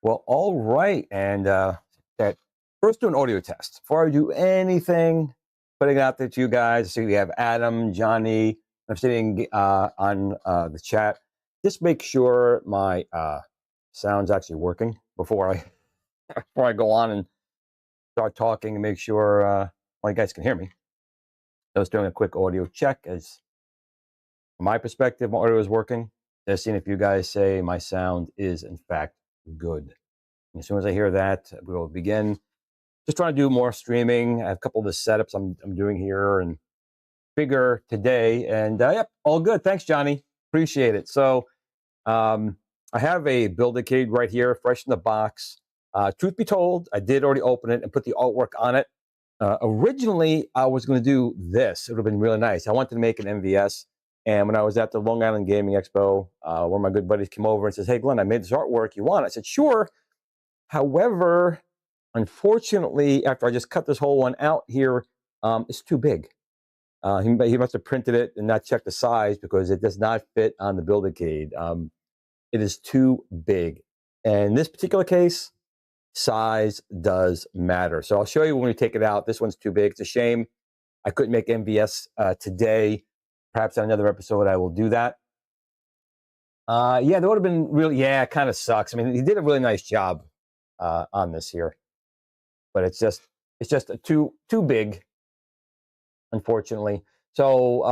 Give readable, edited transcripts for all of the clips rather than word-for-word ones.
Well, all right, and that first do an audio test before I do anything. Putting it out there to you guys. So we have Adam, Johnny. I'm sitting on the chat. Just make sure my sound's actually working before I go on and start talking, and make sure well, you guys can hear me. I was doing a quick audio check as from my perspective, my audio is working. Just seeing if you guys say my sound is in fact good. And as soon as I hear that, we will begin. Just trying to do more streaming. I have a couple of the setups I'm doing here and bigger today. And yep, all good. Thanks, Johnny. Appreciate it. So I have a Build-A-Cade right here, fresh in the box. Truth be told, I did already open it and put the artwork on it. Originally, I was going to do this. It would have been really nice. I wanted to make an MVS. And when I was at the Long Island Gaming Expo, one of my good buddies came over and says, "Hey, Glenn, I made this artwork. You want it?" I said, "Sure." However, unfortunately, after I just cut this whole one out here, it's too big. He must have printed it and not checked the size because it does not fit on the Build-A-Cade. It is too big. And in this particular case, size does matter. So I'll show you when we take it out. This one's too big. It's a shame I couldn't make MVS today. Perhaps on another episode, I will do that. Yeah, that would have been really, yeah, it kind of sucks. I mean, he did a really nice job on this here, but it's just too big, unfortunately. So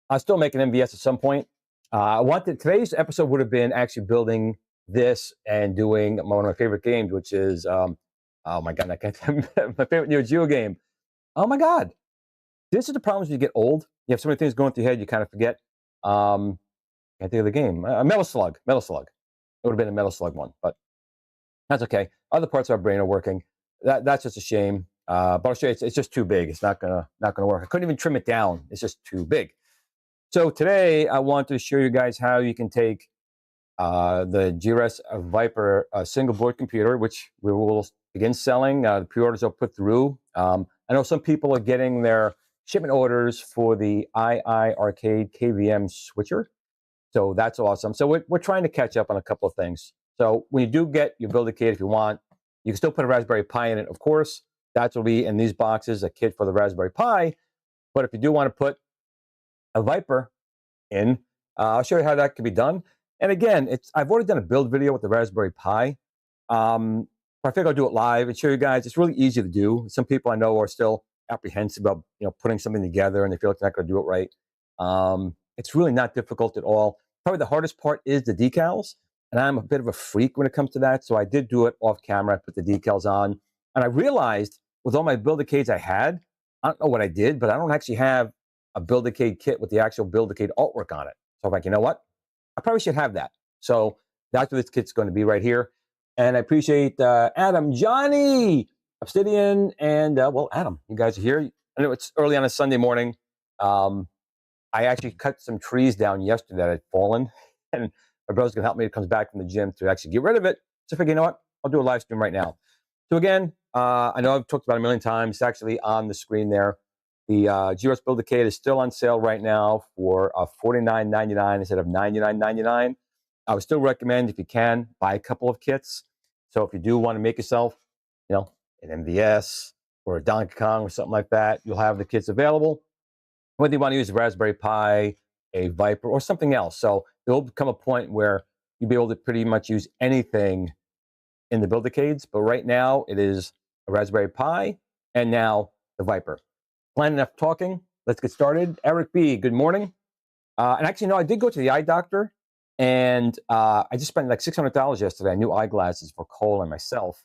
I'll still make an MVS at some point. Today's episode would have been actually building this and doing one of my favorite games, which is, oh my God, my favorite Neo Geo game. Oh my God. This is the problem as you get old. You have so many things going through your head, you kind of forget. I think of the game. Metal Slug. It would have been a Metal Slug one, but that's okay. Other parts of our brain are working. That's just a shame. But I'll show you, it's just too big. It's not gonna work. I couldn't even trim it down. It's just too big. So today I want to show you guys how you can take the GRS Viper single board computer, which we will begin selling. The pre-orders are put through. I know some people are getting their shipment orders for the Arcade KVM switcher. So that's awesome. So we're trying to catch up on a couple of things. So when you do get your Build-A-Cade, if you want, you can still put a Raspberry Pi in it, of course. That's what will be in these boxes, a kit for the Raspberry Pi. But if you do want to put a Viper in, I'll show you how that can be done. And again, I've already done a build video with the Raspberry Pi. But I think I'll do it live and show you guys. It's really easy to do. Some people I know are still apprehensive about putting something together, and they feel like they're not going to do it right. It's really not difficult at all. Probably the hardest part is the decals, and I'm a bit of a freak when it comes to that. So I did do it off camera. I put the decals on, and I realized with all my Build-A-Cades I had, I don't know what I did, but I don't actually have a Build-A-Cade kit with the actual Build-A-Cade artwork on it. So I'm like, you know what? I probably should have that. So that's what this kit's going to be right here. And I appreciate Adam, Johnny, Obsidian, and well, Adam, you guys are here. I know it's early on a Sunday morning. I actually cut some trees down yesterday that had fallen, and my brother's going to help me. He comes back from the gym to actually get rid of it. So I figured, you know what? I'll do a live stream right now. So again, I know I've talked about it a million times. It's actually on the screen there. The GRS Build-A-Cade is still on sale right now for $49.99 instead of $99.99. I would still recommend, if you can, buy a couple of kits. So if you do want to make yourself, an MVS or a Donkey Kong or something like that, you'll have the kits available. Whether you want to use a Raspberry Pi, a Viper, or something else. So there will become a point where you'll be able to pretty much use anything in the Build-A-Cades. But right now, it is a Raspberry Pi and now the Viper. Plan enough talking. Let's get started. Eric B., good morning. And actually, no, I did go to the eye doctor. And I just spent like $600 yesterday on new eyeglasses for Cole and myself.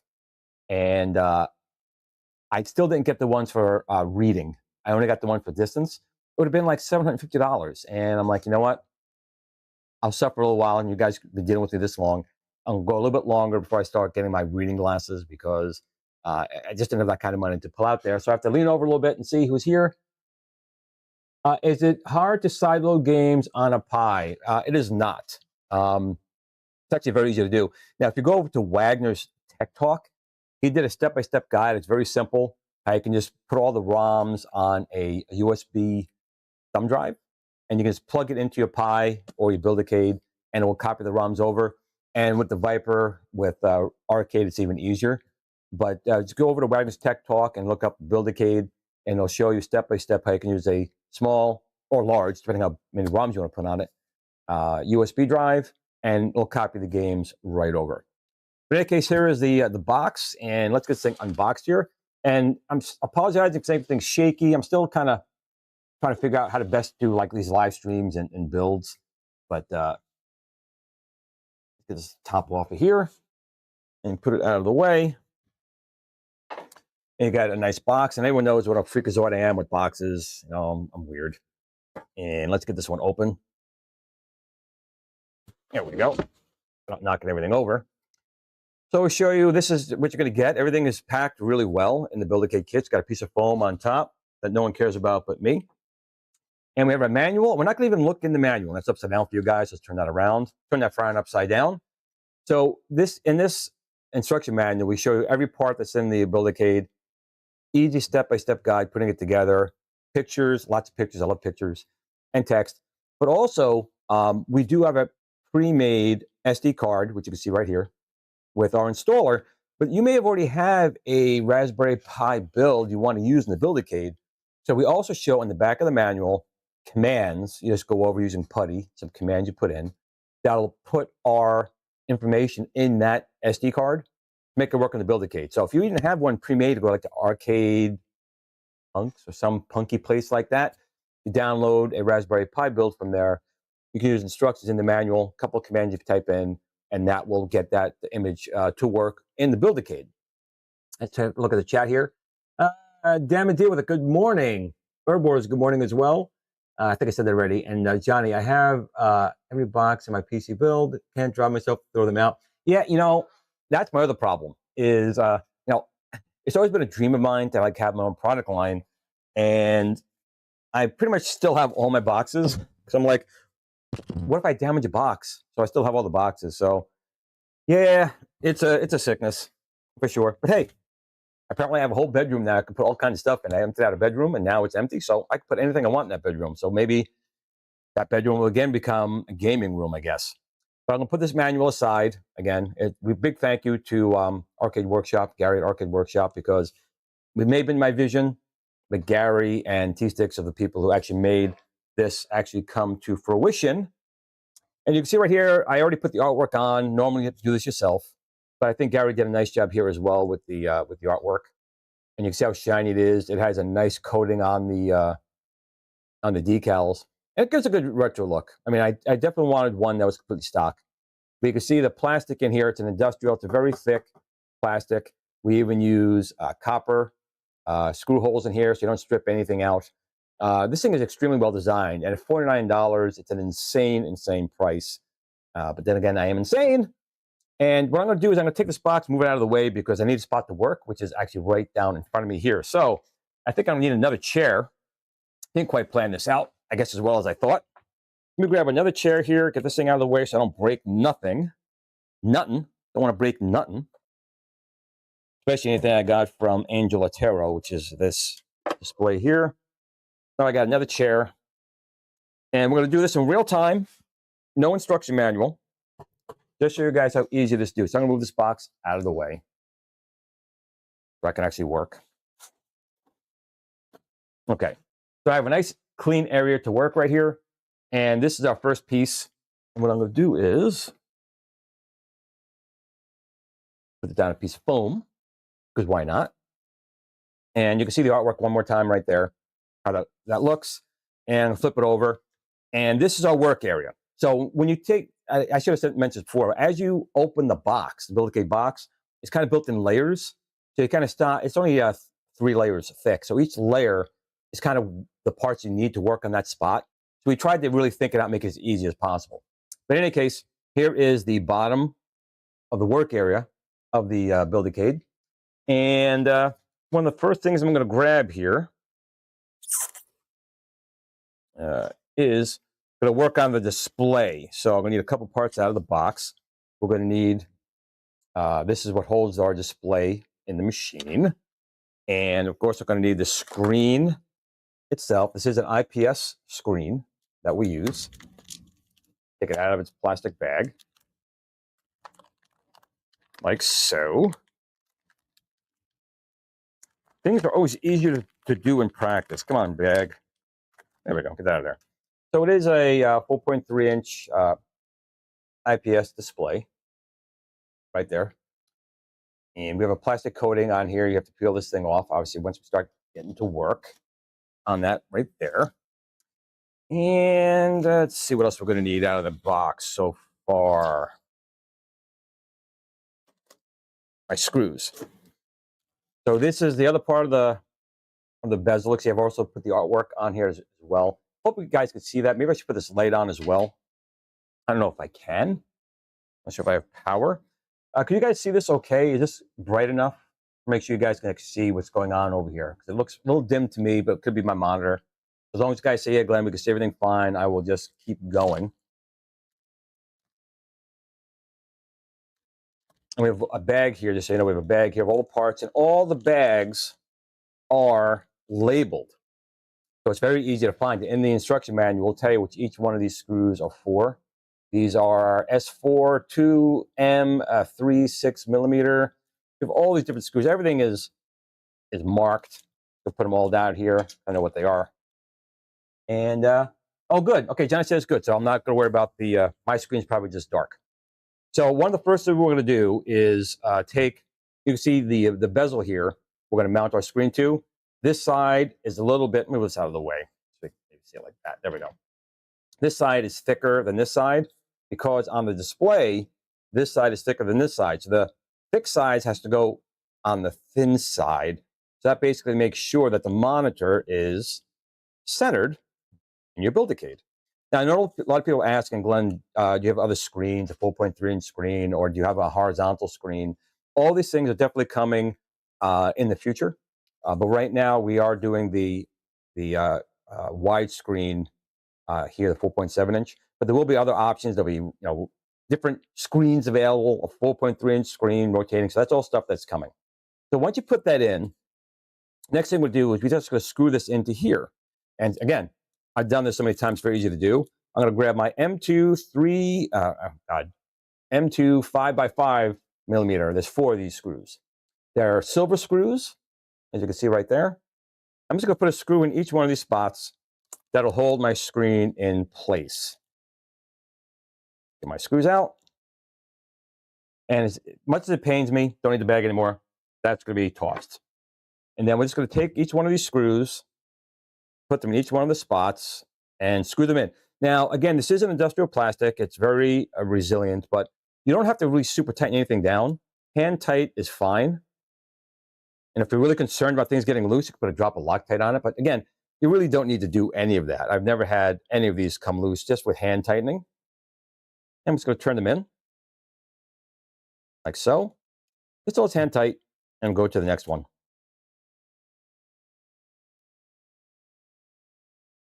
And I still didn't get the ones for reading. I only got the one for distance. It would have been like $750. And I'm like, you know what? I'll suffer a little while, and you guys have been dealing with me this long. I'll go a little bit longer before I start getting my reading glasses, because I just didn't have that kind of money to pull out there. So I have to lean over a little bit and see who's here. Is it hard to sideload games on a Pi? It is not. It's actually very easy to do. Now, if you go over to Wagner's Tech Talk, he did a step-by-step guide. It's very simple. You can just put all the ROMs on a USB thumb drive, and you can just plug it into your Pi or your Build-A-Cade, and it will copy the ROMs over. And with the Viper, with Arcade, it's even easier. But just go over to Wagner's Tech Talk and look up Build-A-Cade, and it'll show you step-by-step how you can use a small or large, depending on how many ROMs you want to put on it, USB drive, and it'll copy the games right over. In any case, here is the box, and let's get this thing unboxed here. And I'm apologizing for everything's shaky. I'm still kind of trying to figure out how to best do like these live streams and builds. But let's get this top off of here and put it out of the way. And you got a nice box, and everyone knows what a freakazoid I am with boxes. I'm weird. And let's get this one open. There we go. Not knocking everything over. So we'll show you, this is what you're going to get. Everything is packed really well in the Build-A-Cade kit. It's got a piece of foam on top that no one cares about but me. And we have a manual. We're not going to even look in the manual. That's upside down for you guys. Let's turn that around. Turn that frown upside down. So in this instruction manual, we show you every part that's in the Build-A-Cade. Easy step-by-step guide, putting it together. Pictures, lots of pictures. I love pictures. And text. But also, we do have a pre-made SD card, which you can see right here, with our installer. But you may have already have a Raspberry Pi build you want to use in the Build-A-Cade. So we also show in the back of the manual commands. You just go over using putty, some commands you put in. That'll put our information in that SD card, make it work on the Build-A-Cade. So if you even have one pre-made to go like to Arcade Punks or some punky place like that, you download a Raspberry Pi build from there. You can use instructions in the manual, a couple of commands you can type in, and that will get the image to work in the Build-A-Cade. Let's take a look at the chat here. Damn it, deal with it. Good morning. Herbors, good morning as well. I think I said that already. And Johnny, I have every box in my PC build. Can't draw myself, throw them out. Yeah, that's my other problem is, it's always been a dream of mine to have my own product line. And I pretty much still have all my boxes. Because I'm like, what if I damage a box? So I still have all the boxes. So yeah, it's a sickness for sure. But hey, apparently I have a whole bedroom now. I can put all kinds of stuff in. I emptied out a bedroom and now it's empty. So I can put anything I want in that bedroom. So maybe that bedroom will again become a gaming room, I guess. But I'm going to put this manual aside. Again, big thank you to Arcade Workshop, Gary at Arcade Workshop, because it may have been my vision, but Gary and T-Sticks are the people who actually made this actually come to fruition. And you can see right here, I already put the artwork on. Normally you have to do this yourself, but I think Gary did a nice job here as well with the artwork. And you can see how shiny it is. It has a nice coating on the decals. And it gives a good retro look. I mean, I definitely wanted one that was completely stock. But you can see the plastic in here. It's an industrial. It's a very thick plastic. We even use copper screw holes in here so you don't strip anything out. This thing is extremely well designed. And at $49, it's an insane price. But then again, I am insane. And what I'm going to do is I'm going to take this box, move it out of the way because I need a spot to work, which is actually right down in front of me here. So I think I'm going to need another chair. Didn't quite plan this out, I guess, as well as I thought. Let me grab another chair here, get this thing out of the way so I don't break nothing. Nothing. Don't want to break nothing. Especially anything I got from Angel Otero, which is this display here. Now I got another chair. And we're going to do this in real time. No instruction manual. Just show you guys how easy this is to do. So I'm going to move this box out of the way so I can actually work. Okay. So I have a nice clean area to work right here. And this is our first piece. And what I'm going to do is put it down a piece of foam, because why not? And you can see the artwork one more time right there, how that looks. And flip it over. And this is our work area. So when you take, I should have mentioned before, as you open the box, the Build-A-Cade box, it's kind of built in layers. So you kind of start, it's only 3 layers thick. So each layer is kind of the parts you need to work on that spot. So we tried to really think it out, make it as easy as possible. But in any case, here is the bottom of the work area of the Build-A-Cade. And one of the first things I'm going to grab here is going to work on the display. So I'm going to need a couple parts out of the box. We're going to need, this is what holds our display in the machine. And of course, we're going to need the screen itself. This is an IPS screen that we use. Take it out of its plastic bag. Like so. Things are always easier to do in practice. Come on, bag. There we go. Get that out of there. So it is a 4.3-inch IPS display right there. And we have a plastic coating on here. You have to peel this thing off, obviously, once we start getting to work on that right there. And let's see what else we're going to need out of the box so far. My screws. So this is the other part of the bezel. See, I've also put the artwork on here as well. Hope you guys can see that. Maybe I should put this light on as well. I don't know if I can. Not sure if I have power. Can you guys see this okay? Is this bright enough? Make sure you guys can see what's going on over here. Because it looks a little dim to me, but it could be my monitor. As long as you guys say, yeah, Glenn, we can see everything fine, I will just keep going. And we have a bag here, just so you know, we have a bag here of all the parts, and all the bags are labeled. So it's very easy to find. In the instruction manual, we'll tell you which each one of these screws are for. These are S4, 2M, 3, 6 millimeter. We have all these different screws. Everything is marked. We'll put them all down here. I know what they are. And, oh, good. Okay, Johnny says good. So I'm not going to worry about the, my screen's probably just dark. So one of the first things we're going to do is take, you can see the bezel here. We're going to mount our screen to. This side is a little bit, move this out of the way. So you can see it like that. There we go. This side is thicker than this side because on the display, this side is thicker than this side. So the thick side has to go on the thin side. So that basically makes sure that the monitor is centered in your Build-A-Cade. Now, I know a lot of people ask, and Glenn, do you have other screens, a 4.3-inch screen, or do you have a horizontal screen? All these things are definitely coming in the future. But right now, we are doing the widescreen here, the 4.7-inch. But there will be other options. There'll be different screens available, a 4.3-inch screen rotating. So that's all stuff that's coming. So once you put that in, next thing we'll do is we're just going to screw this into here. And again, I've done this so many times, very easy to do. I'm going to grab my M2 5x5 millimeter. There's 4 of these screws. They're silver screws. as you can see right there. I'm just going to put a screw in each one of these spots that'll hold my screen in place. Get my screws out. And as much as it pains me, don't need the bag anymore, that's going to be tossed. And then we're just going to take each one of these screws, put them in each one of the spots, and screw them in. Now, again, this is an industrial plastic. It's very resilient, but you don't have to really super tighten anything down. Hand tight is fine. And if you're really concerned about things getting loose, you can put a drop of Loctite on it. But again, you really don't need to do any of that. I've never had any of these come loose just with hand tightening. I'm just going to turn them in, like so. Just hold its hand tight and go to the next one.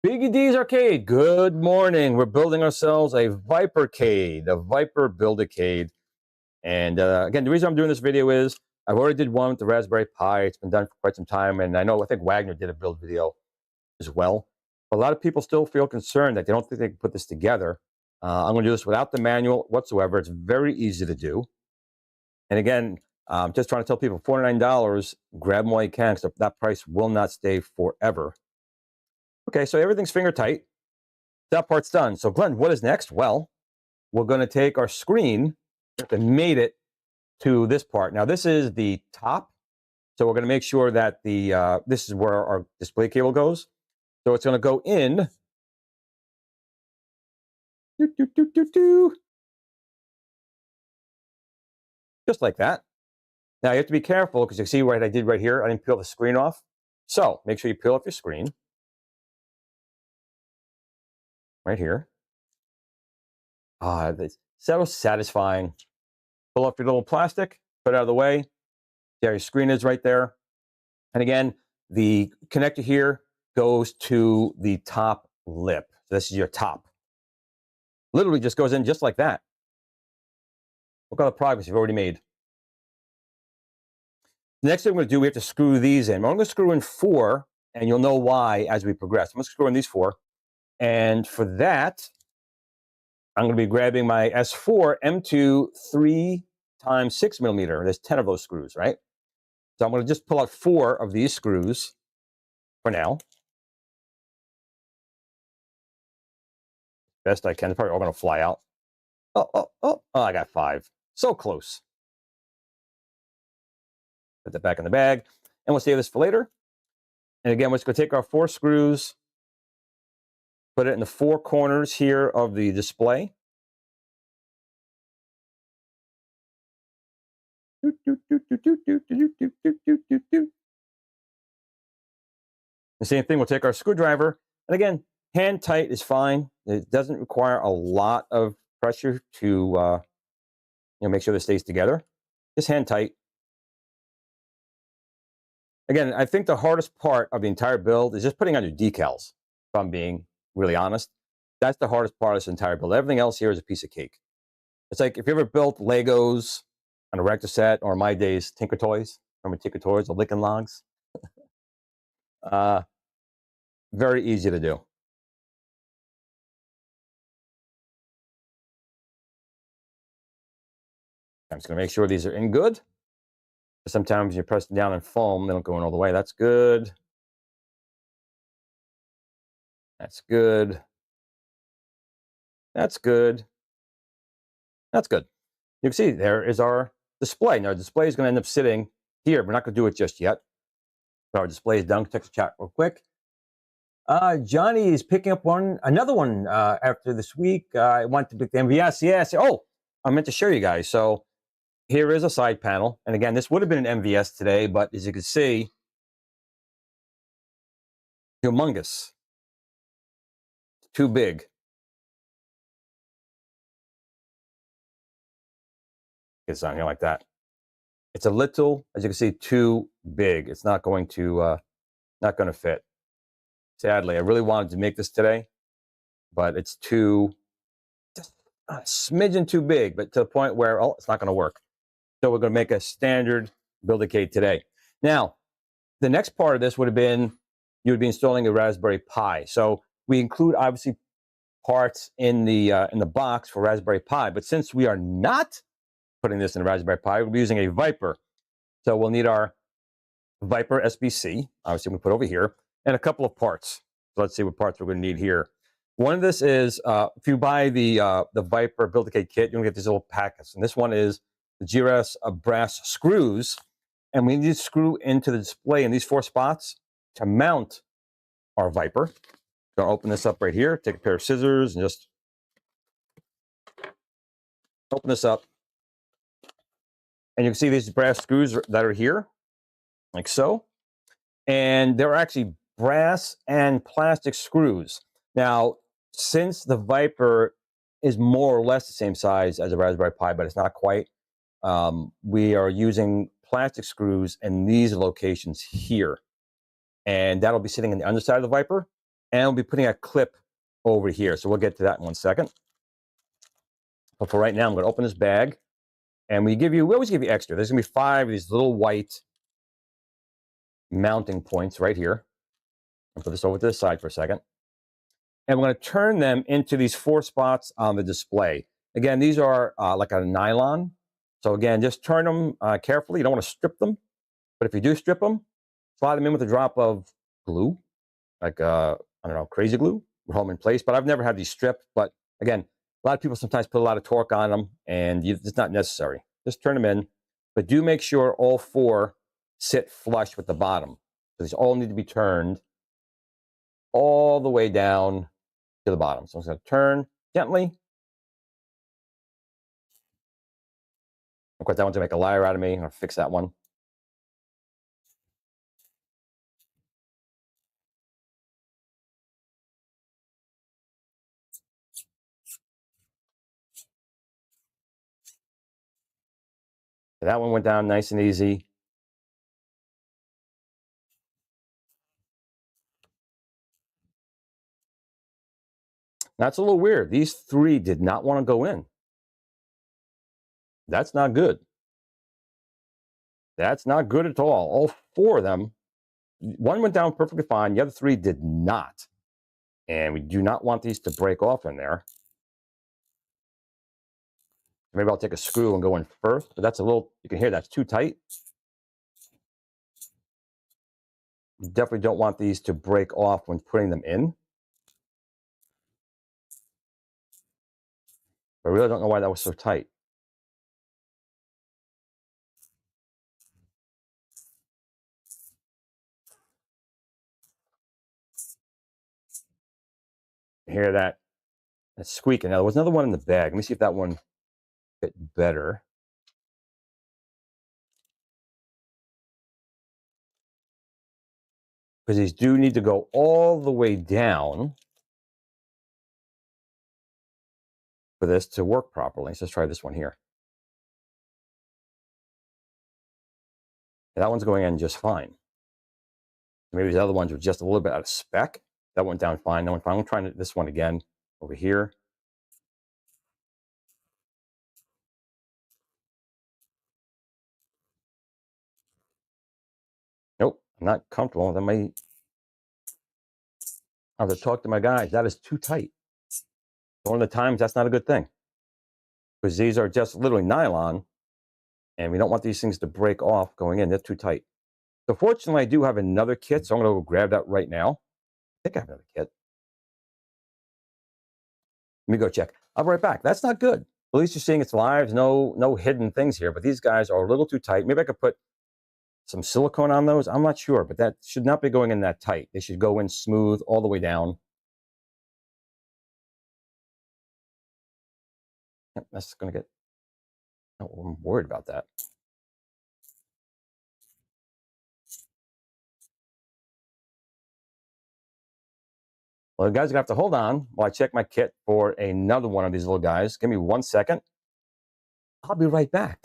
Biggie D's Arcade, good morning. We're building ourselves a Viper-Cade, a Viper Build-A-Cade. And again, the reason I'm doing this video is I've already did one with the Raspberry Pi. It's been done for quite some time. And I think Wagner did a build video as well. But a lot of people still feel concerned that they don't think they can put this together. I'm going to do this without the manual whatsoever. It's very easy to do. And again, I'm just trying to tell people $49, grab them while you can, because that price will not stay forever. Okay, so everything's finger tight. That part's done. So Glenn, what is next? Well, we're going to take our screen and mate it to this part. Now, this is the top. So we're going to make sure that this is where our display cable goes. So it's going to go in. Just like that. Now, you have to be careful because you see what I did right here. I didn't peel the screen off. So make sure you peel off your screen. Right here. It's so satisfying. Pull off your little plastic, put it out of the way. There, your screen is right there. And again, the connector here goes to the top lip. So this is your top. Literally just goes in just like that. Look at the progress you've already made. The next thing we're going to do, we have to screw these in. I'm going to screw in 4, and you'll know why as we progress. I'm going to screw in these 4. And for that, I'm going to be grabbing my S4 M2 3 x 6 millimeter. There's 10 of those screws, right? So I'm going to just pull out 4 of these screws for now. Best I can. They're probably all going to fly out. Oh, I got 5. So close. Put that back in the bag. And we'll save this for later. And again, we're just going to take our 4 screws, put it in the 4 corners here of the display. The same thing, we'll take our screwdriver. And again, hand tight is fine. It doesn't require a lot of pressure to make sure this stays together. Just hand tight. Again, I think the hardest part of the entire build is just putting on your decals, if I'm being really honest. That's the hardest part of this entire build. Everything else here is a piece of cake. It's like if you ever built Legos on a Rector set, or in my days, Tinker Toys. Remember Tinker Toys, the Lickin' Logs? Very easy to do. I'm just going to make sure these are in good. Sometimes you're pressing down and foam, they don't go in all the way. That's good. That's good. That's good. That's good. You can see there is our display. Now, our display is going to end up sitting here. We're not going to do it just yet. So our display is done. Text chat real quick. Johnny is picking up another one after this week. I went to pick the MVS. Yes. Oh, I meant to show you guys. So here is a side panel. And again, this would have been an MVS today, but as you can see, humongous. Too big. It's on here like that. It's a little, as you can see, too big. It's not going to fit. Sadly, I really wanted to make this today, but it's just a smidgen too big, but to the point where, it's not going to work. So we're going to make a standard Build-A-Cade today. Now, the next part of this would have been, you would be installing a Raspberry Pi. So we include, obviously, parts in the box for Raspberry Pi, but since we are not putting this in a Raspberry Pi, we'll be using a Viper. So we'll need our Viper SBC, obviously we put over here, and a couple of parts. So let's see what parts we're going to need here. One of this is, if you buy the Viper Build-A-Cade kit, you're going to get these little packets. And this one is the GRS brass screws. And we need to screw into the display in these 4 spots to mount our Viper. Going to open this up right here, take a pair of scissors and just open this up. And you can see these brass screws that are here, like so. And they're actually brass and plastic screws. Now, since the Viper is more or less the same size as a Raspberry Pi, but it's not quite, we are using plastic screws in these locations here. And that'll be sitting on the underside of the Viper, and we'll be putting a clip over here. So we'll get to that in 1 second. But for right now, I'm going to open this bag, and we always give you extra. There's going to be 5 of these little white mounting points right here. I'll put this over to the side for a second. And we're going to turn them into these 4 spots on the display. Again, these are like a nylon. So again, just turn them carefully. You don't want to strip them. But if you do strip them, slide them in with a drop of glue, like, I don't know, crazy glue, hold them in place. But I've never had these stripped. But again, a lot of people sometimes put a lot of torque on them, and it's not necessary. Just turn them in. But do make sure all 4 sit flush with the bottom. So these all need to be turned all the way down to the bottom. So I'm just going to turn gently. Of course, that one's going to make a liar out of me. I'm going to fix that one. So that one went down nice and easy. That's a little weird. These 3 did not want to go in. That's not good. That's not good at all. All 4 of them. One went down perfectly fine. The other 3 did not. And we do not want these to break off in there. Maybe I'll take a screw and go in first. But that's a little, you can hear that's too tight. You definitely don't want these to break off when putting them in. I really don't know why that was so tight. You hear that? That's squeaking. Now, there was another one in the bag. Let me see if that one fit better. Because these do need to go all the way down for this to work properly. So let's try this one here. That one's going in just fine. Maybe the other ones were just a little bit out of spec. That went down fine. That went fine. I'm trying this one again over here. Nope, I'm not comfortable. That might. I have to talk to my guys. That is too tight. One of the times, that's not a good thing. Because these are just literally nylon. And we don't want these things to break off going in. They're too tight. So fortunately, I do have another kit. So I'm going to go grab that right now. I think I have another kit. Let me go check. I'll be right back. That's not good. At least you're seeing it's live. No hidden things here. But these guys are a little too tight. Maybe I could put some silicone on those. I'm not sure. But that should not be going in that tight. They should go in smooth all the way down. Yep, that's going to get... Oh, I'm worried about that. Well, the guys are going to have to hold on while I check my kit for another one of these little guys. Give me 1 second. I'll be right back.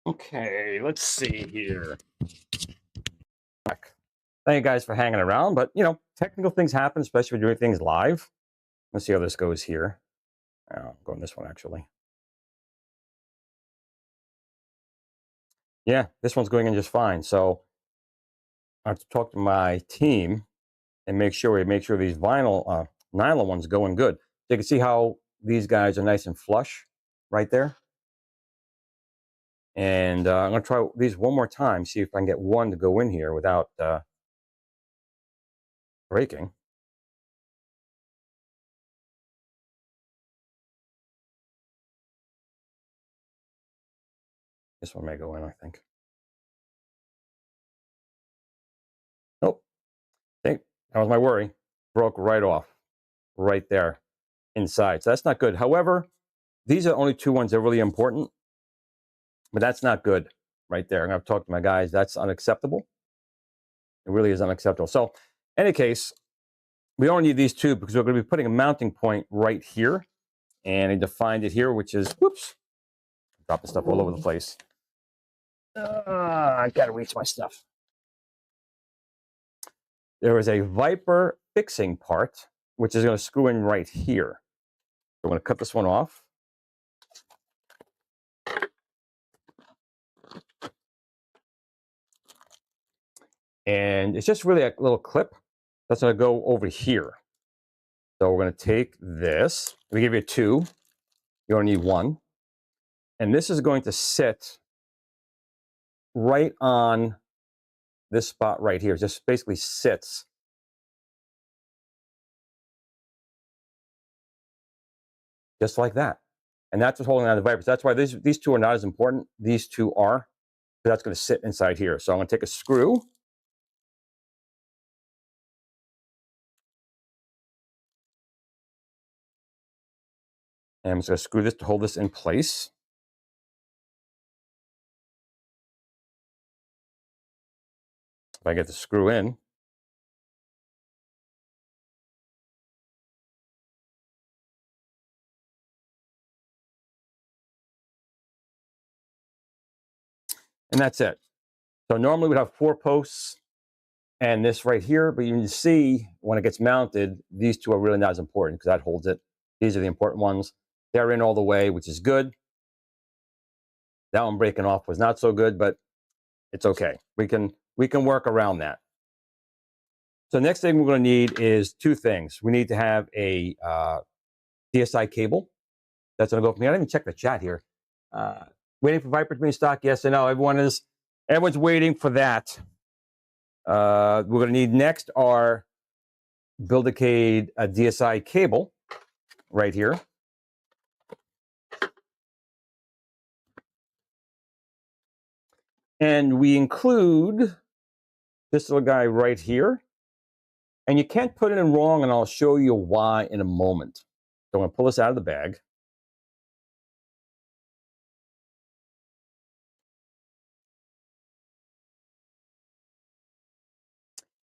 Okay, let's see here. Thank you guys for hanging around, but you know, technical things happen, especially when you're doing things live. Let's see how this goes here. I'm going this one actually. Yeah, this one's going in just fine. So I have to talk to my team and make sure these vinyl nylon ones going good. So you can see how these guys are nice and flush right there. And I'm going to try these one more time, see if I can get one to go in here without breaking. This one may go in, I think. Nope. I think that was my worry. Broke right off, right there inside. So that's not good. However, these are the only two ones that are really important, but that's not good right there. I'm going to talk to my guys. That's unacceptable. It really is unacceptable. So, in any case, we only need these two because we're going to be putting a mounting point right here. And I defined it here, which is, whoops, dropping stuff all over the place. I got to reach my stuff. There is a Viper fixing part, which is going to screw in right here. So I'm going to cut this one off. And it's just really a little clip that's going to go over here. So we're going to take this. We give you two. You only need one. And this is going to sit right on this spot right here. It just basically sits. Just like that. And that's what's holding on the Vipers. That's why these two are not as important. These two are. So that's going to sit inside here. So I'm going to take a screw. And I'm just going to screw this to hold this in place. If I get the screw in. And that's it. So normally we'd have 4 posts and this right here, but you can see when it gets mounted, these two are really not as important because that holds it. These are the important ones. They're in all the way, which is good. That one breaking off was not so good, but it's okay. We can work around that. So next thing we're going to need is 2 things. We need to have a DSI cable. That's going to go for me. I didn't even check the chat here. Waiting for Viper to be in stock. Yes and no. Everyone's waiting for that. We're going to need next our Build-A-Cade DSI cable right here. And we include this little guy right here. And you can't put it in wrong, and I'll show you why in a moment. So I'm going to pull this out of the bag.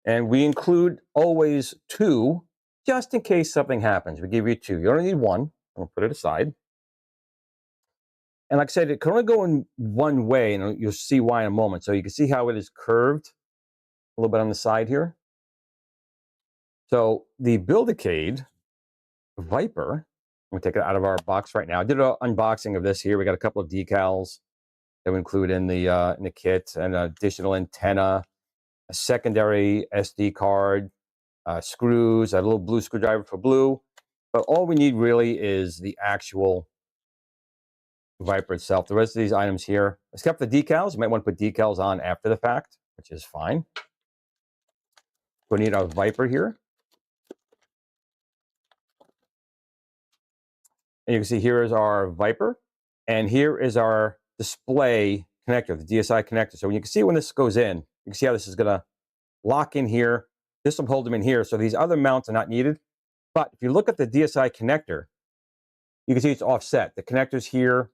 And we include always 2, just in case something happens. We give you 2. You only need 1. I'm going to put it aside. And like I said, it can only go in one way, and you'll see why in a moment. So you can see how it is curved a little bit on the side here. So the Build-A-Cade Viper, I'm going to take it out of our box right now. I did an unboxing of this here. We got a couple of decals that we include in the kit, and an additional antenna, a secondary SD card, screws, a little blue screwdriver for blue. But all we need really is the actual Viper itself. The rest of these items here, except the decals, you might want to put decals on after the fact, which is fine. We'll need our Viper here. And you can see here is our Viper, and here is our display connector, the DSI connector. So you can see when this goes in, you can see how this is going to lock in here. This will hold them in here. So these other mounts are not needed. But if you look at the DSI connector, you can see it's offset. The connector's here,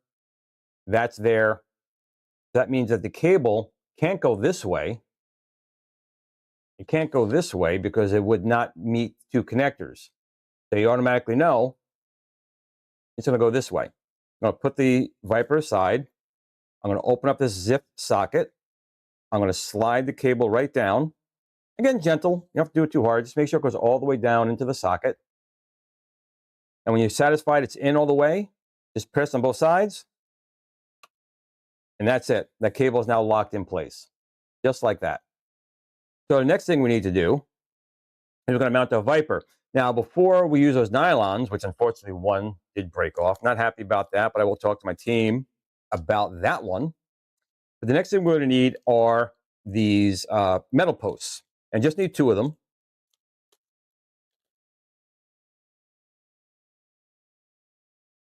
that's there. That means that the cable can't go this way. It can't go this way because it would not meet 2 connectors. So you automatically know it's going to go this way. I'm going to put the Viper aside. I'm going to open up this zip socket. I'm going to slide the cable right down. Again, gentle. You don't have to do it too hard. Just make sure it goes all the way down into the socket. And when you're satisfied it's in all the way, just press on both sides. And that's it. That cable is now locked in place. Just like that. So the next thing we need to do is we're going to mount a Viper. Now, before we use those nylons, which unfortunately one did break off, not happy about that, but I will talk to my team about that one. But the next thing we're going to need are these metal posts, and just need 2 of them.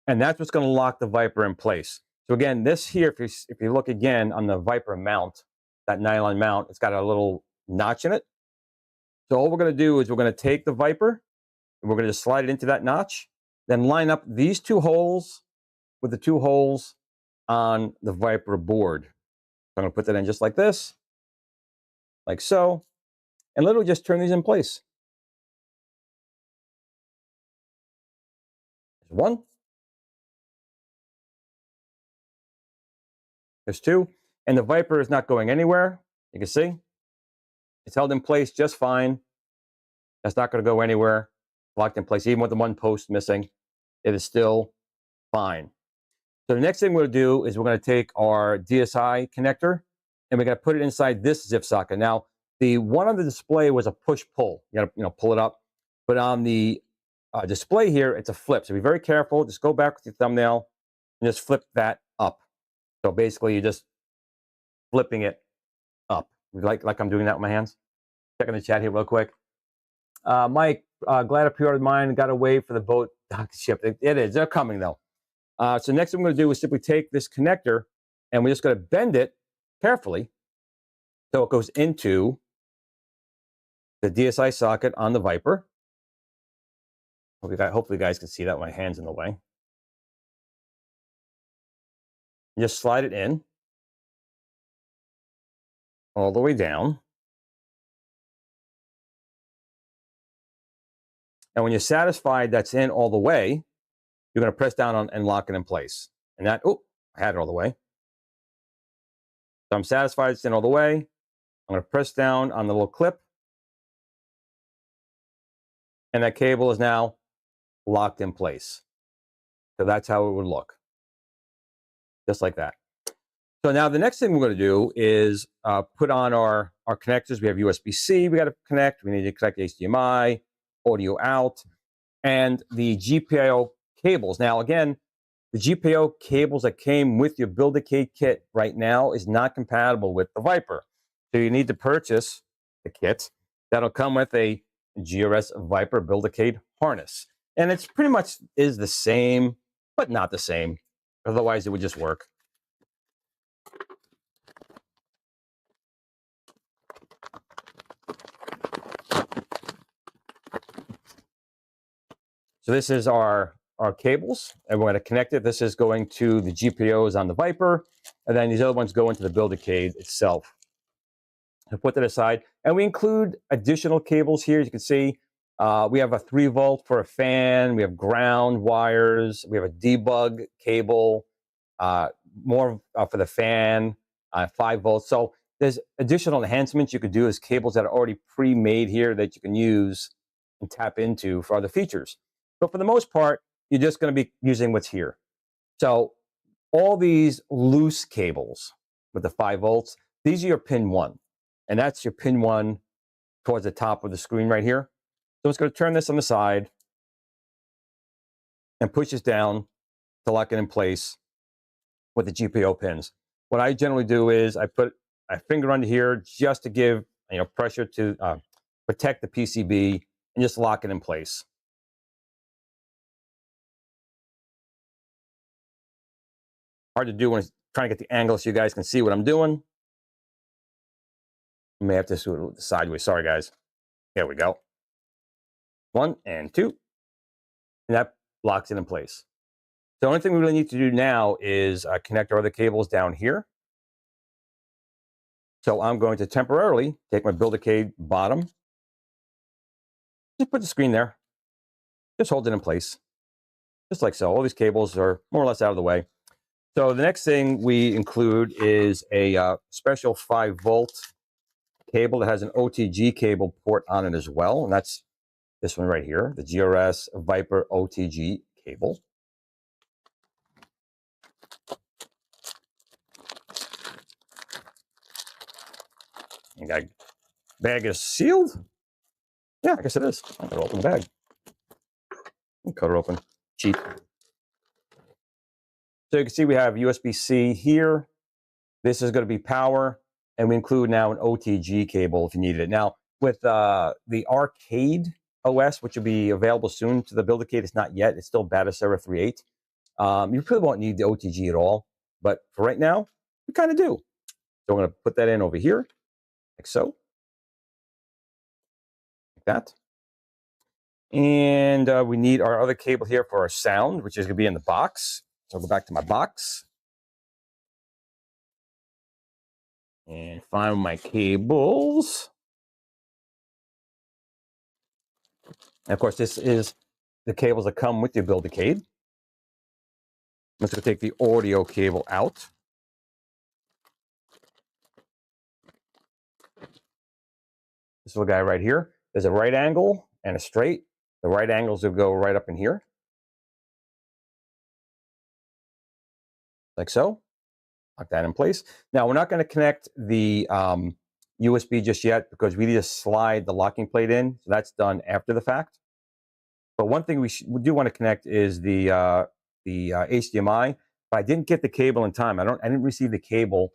And that's what's going to lock the Viper in place. So again, this here, if you look again on the Viper mount, that nylon mount, it's got a little notch in it. So all we're going to do is we're going to take the Viper and we're going to just slide it into that notch, then line up these 2 holes with the 2 holes on the Viper board. So I'm going to put that in just like this, like so, and literally just turn these in place. There's 1. There's 2. And the Viper is not going anywhere. You can see it's held in place just fine. That's not going to go anywhere. Locked in place, even with the 1 post missing. It is still fine. So the next thing we're going to do is we're going to take our DSI connector and we're going to put it inside this zip socket. Now, the one on the display was a push-pull. You got to pull it up. But on the display here, it's a flip. So be very careful. Just go back with your thumbnail and just flip that up. So basically, you're just flipping it up. Like I'm doing that with my hands. Checking the chat here real quick. Mike, glad I pre-ordered mine. Got to wait for the boat dock to ship. It is. They're coming, though. So next thing I'm going to do is simply take this connector and we're just going to bend it carefully so it goes into the DSI socket on the Viper. Hopefully you guys can see that with my hand's in the way. Just slide it in all the way down. And when you're satisfied that's in all the way, you're going to press down on and lock it in place. And that, oh, I had it all the way. So I'm satisfied it's in all the way. I'm going to press down on the little clip. And that cable is now locked in place. So that's how it would look. Just like that. So now the next thing we're going to do is put on our connectors. We have USB-C we got to connect. We need to connect HDMI, audio out, and the GPIO cables. Now, again, the GPIO cables that came with your Build-A-Cade kit right now is not compatible with the Viper. So you need to purchase the kit that'll come with a GRS Viper Build-A-Cade harness. And it's pretty much is the same, but not the same. Otherwise, it would just work. So this is our cables, and we're going to connect it. This is going to the GPIOs on the Viper, and then these other ones go into the Build-A-Cade itself. So put that aside, and we include additional cables here. As you can see, we have a 3 volt for a fan. We have ground wires. We have a debug cable, more for the fan, 5 volts. So there's additional enhancements you could do as cables that are already pre-made here that you can use and tap into for other features. But for the most part, you're just going to be using what's here. So all these loose cables with the 5 volts, these are your pin 1. And that's your pin 1 towards the top of the screen right here. So it's going to turn this on the side and push this down to lock it in place with the GPIO pins. What I generally do is I put a finger under here just to give pressure to protect the PCB and just lock it in place. Hard to do when I'm trying to get the angle so you guys can see what I'm doing. You may have to do it sideways. Sorry, guys. There we go. 1 and 2. And that locks it in place. The only thing we really need to do now is connect our other cables down here. So I'm going to temporarily take my Build-A-Cade bottom. Just put the screen there. Just hold it in place. Just like so. All these cables are more or less out of the way. So the next thing we include is a special 5-volt cable that has an OTG cable port on it as well. And that's this one right here, the GRS Viper OTG cable. And that bag is sealed. Yeah, I guess it is. I'm going to open the bag. Cut it open. Cheap. So you can see we have USB-C here. This is going to be power. And we include now an OTG cable if you needed it. Now, with the Arcade OS, which will be available soon to the Build-A-Cade, it's not yet. It's still beta server 3.8. You really won't need the OTG at all. But for right now, you kind of do. So I'm going to put that in over here, like so. Like that. And we need our other cable here for our sound, which is going to be in the box. So I'll go back to my box. And find my cables. And of course, this is the cables that come with your Build-A-Cade. I'm just going to take the audio cable out. This little guy right here. There's a right angle and a straight. The right angles will go right up in here. Like so. Lock that in place. Now, we're not going to connect the USB just yet because we need to slide the locking plate in. So that's done after the fact. But one thing we do want to connect is the HDMI. But I didn't get the cable in time. I didn't receive the cable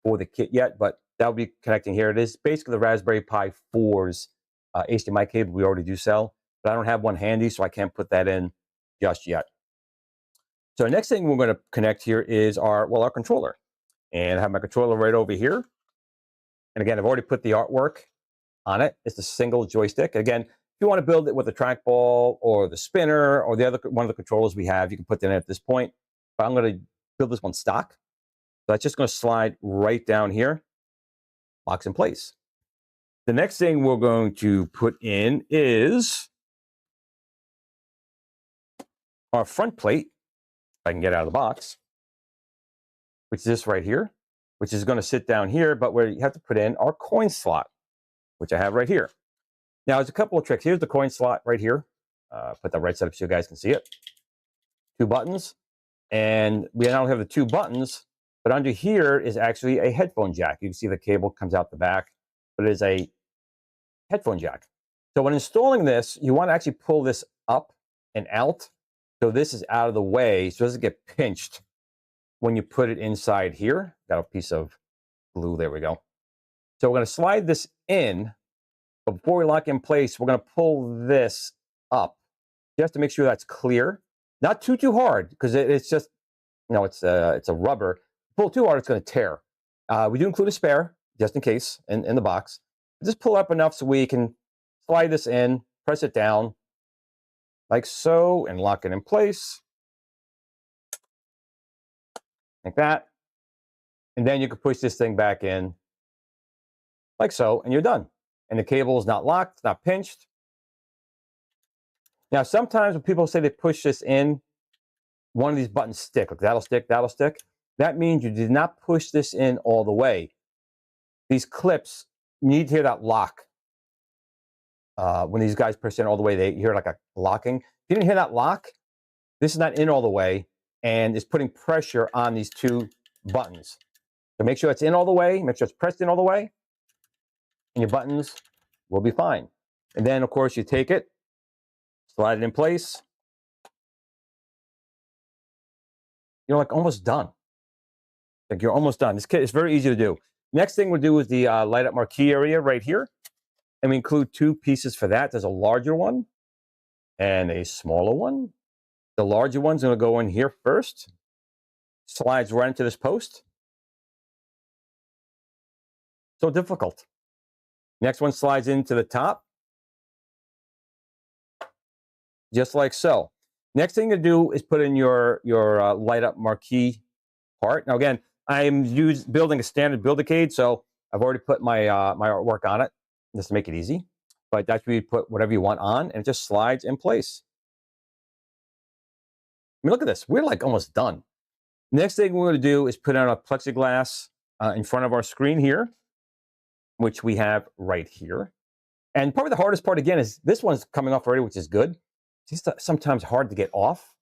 for the kit yet, but that'll be connecting here. It is basically the Raspberry Pi 4's HDMI cable we already do sell, but I don't have one handy, so I can't put that in just yet. So the next thing we're going to connect here is our controller. And I have my controller right over here. And again, I've already put the artwork on it. It's a single joystick. Again, if you want to build it with a trackball or the spinner or the other one of the controllers we have, you can put that in at this point. But I'm going to build this one stock. So that's just going to slide right down here. Locks in place. The next thing we're going to put in is our front plate. If I can get out of the box, which is this right here, which is going to sit down here, but where you have to put in our coin slot, which I have right here. Now, there's a couple of tricks. Here's the coin slot right here. Put that right side up so you guys can see it. 2 buttons. And we not only have the 2 buttons, but under here is actually a headphone jack. You can see the cable comes out the back, but it is a headphone jack. So when installing this, you want to actually pull this up and out. So this is out of the way, so it doesn't get pinched when you put it inside here. Got a piece of glue, there we go. So we're going to slide this in, but before we lock in place, we're going to pull this up just to make sure that's clear. Not too hard, because it's just, you know, it's a rubber. Pull too hard, it's going to tear. We do include a spare, just in case, in the box. Just pull up enough so we can slide this in, press it down, like so, and lock it in place. Like that. And then you can push this thing back in, like so, and you're done. And the cable is not locked, it's not pinched. Now, sometimes when people say they push this in, one of these buttons stick. Like that'll stick, that'll stick. That means you did not push this in all the way. These clips, you need to hear that lock. When these guys push in all the way, they hear like a locking. If you didn't hear that lock, this is not in all the way, and it's putting pressure on these 2 buttons. So make sure it's in all the way, make sure it's pressed in all the way, and your buttons will be fine. And then, of course, you take it, slide it in place. You're like almost done. Like you're almost done. This kit is very easy to do. Next thing we'll do is the light up marquee area right here. And we include 2 pieces for that. There's a larger one and a smaller one. The larger one's going to go in here first. Slides right into this post. So difficult. Next one slides into the top. Just like so. Next thing to do is put in your light up marquee part. Now again, I'm building a standard Build-A-Cade, so I've already put my my artwork on it just to make it easy. But that's where you put whatever you want on, and it just slides in place. I mean, look at this. We're like almost done. Next thing we're going to do is put on a plexiglass in front of our screen here, which we have right here. And probably the hardest part, again, is this one's coming off already, which is good. It's sometimes hard to get off,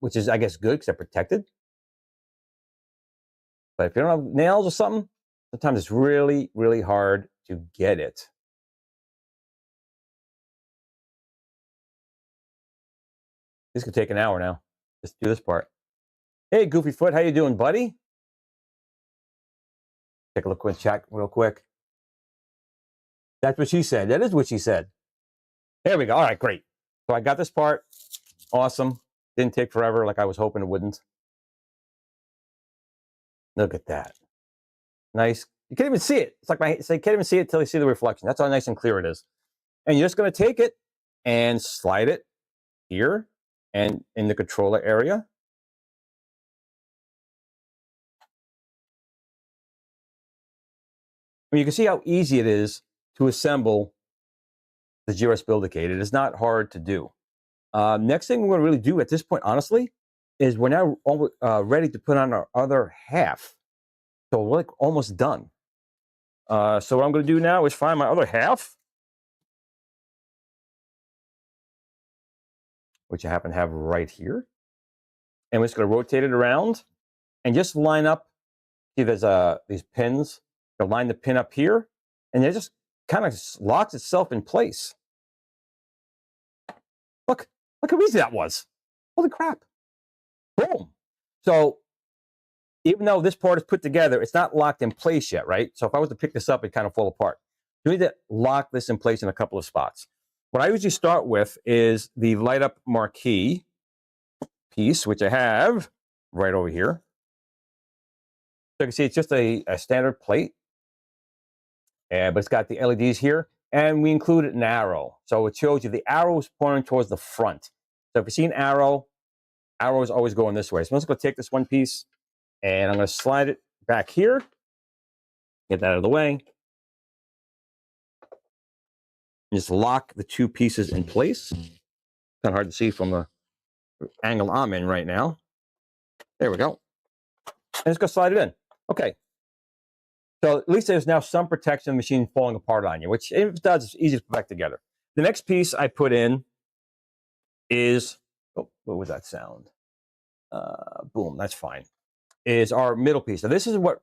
which is, I guess, good because they're protected. But if you don't have nails or something, sometimes it's really, really hard to get it. This could take an hour now. Let's do this part. Hey, Goofy Foot, how you doing, buddy? Take a look at the chat real quick. That's what she said. That is what she said. There we go. All right, great. So I got this part. Awesome. Didn't take forever like I was hoping it wouldn't. Look at that. Nice. You can't even see it. It's like you can't even see it until you see the reflection. That's how nice and clear it is. And you're just going to take it and slide it here and in the controller area. I mean, you can see how easy it is to assemble the GRS Build-A-Cade. It is not hard to do. Next thing we're going to really do at this point, honestly, is we're now ready to put on our other half. So we're like almost done. So what I'm going to do now is find my other half, which I happen to have right here. And we're just going to rotate it around and just line up. See, there's these pins. You'll line the pin up here, and it just kind of locks itself in place. Look how easy that was. Holy crap. Boom. So even though this part is put together, it's not locked in place yet, right? So if I was to pick this up, it'd kind of fall apart. You need to lock this in place in a couple of spots. What I usually start with is the light up marquee piece, which I have right over here. So you can see it's just a standard plate, but it's got the LEDs here, and we included an arrow. So it shows you the arrow is pointing towards the front. So if you see an arrow, arrows always going this way. So I'm just going to take this one piece, and I'm going to slide it back here. Get that out of the way. And just lock the two pieces in place. Kind of hard to see from the angle I'm in right now. There we go. And just go slide it in. Okay. So at least there's now some protection of the machine falling apart on you, which if it does, it's easy to put back together. The next piece I put in is, oh, what was that sound? Boom, that's fine. Is our middle piece. Now this is what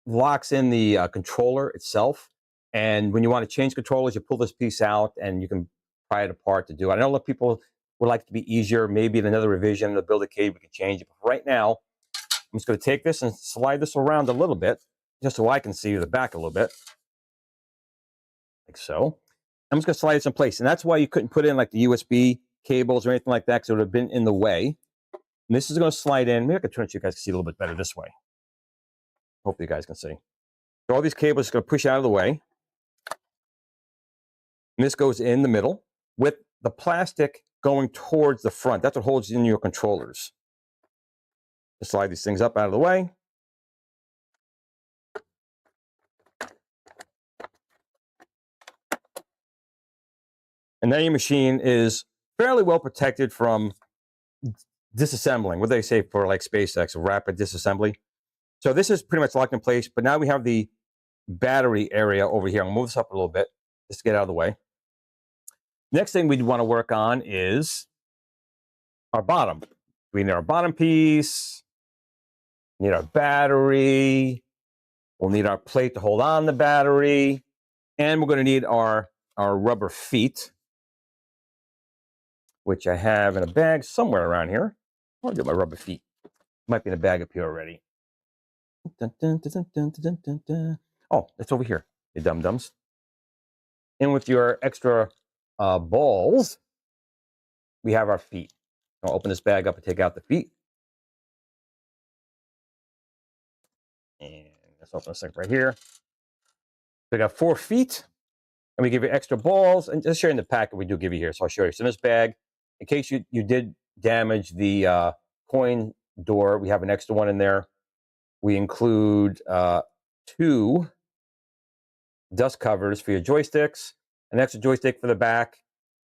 locks in the controller itself. And when you want to change controllers, you pull this piece out and you can pry it apart to do it. I know a lot of people would like it to be easier. Maybe in another revision of the Build-A-Cade, we can change it. But right now, I'm just going to take this and slide this around a little bit, just so I can see the back a little bit. Like so. I'm just going to slide this in place. And that's why you couldn't put in like the USB cables or anything like that, because it would have been in the way. And this is going to slide in. Maybe I can turn it so you guys can see a little bit better this way. Hopefully you guys can see. So all these cables are going to push out of the way. And this goes in the middle with the plastic going towards the front. That's what holds in your controllers. Just slide these things up out of the way. And then your machine is fairly well protected from disassembling. What do they say for like SpaceX, rapid disassembly? So this is pretty much locked in place, but now we have the battery area over here. I'll move this up a little bit just to get out of the way. Next thing we want to work on is our bottom. We need our bottom piece, need our battery, we'll need our plate to hold on the battery, and we're going to need our rubber feet, which I have in a bag somewhere around here. I'll get my rubber feet. Might be in a bag up here already. Dun, dun, dun, dun, dun, dun, dun. Oh, it's over here, you dum-dums. And with your extra balls, we have our feet. I'll open this bag up and take out the feet. And let's open this up right here. We got 4 feet, and we give you extra balls. And just showing the packet we do give you here, so I'll show you. So in this bag, in case you did damage the coin door, we have an extra one in there. We include 2 dust covers for your joysticks, an extra joystick for the back,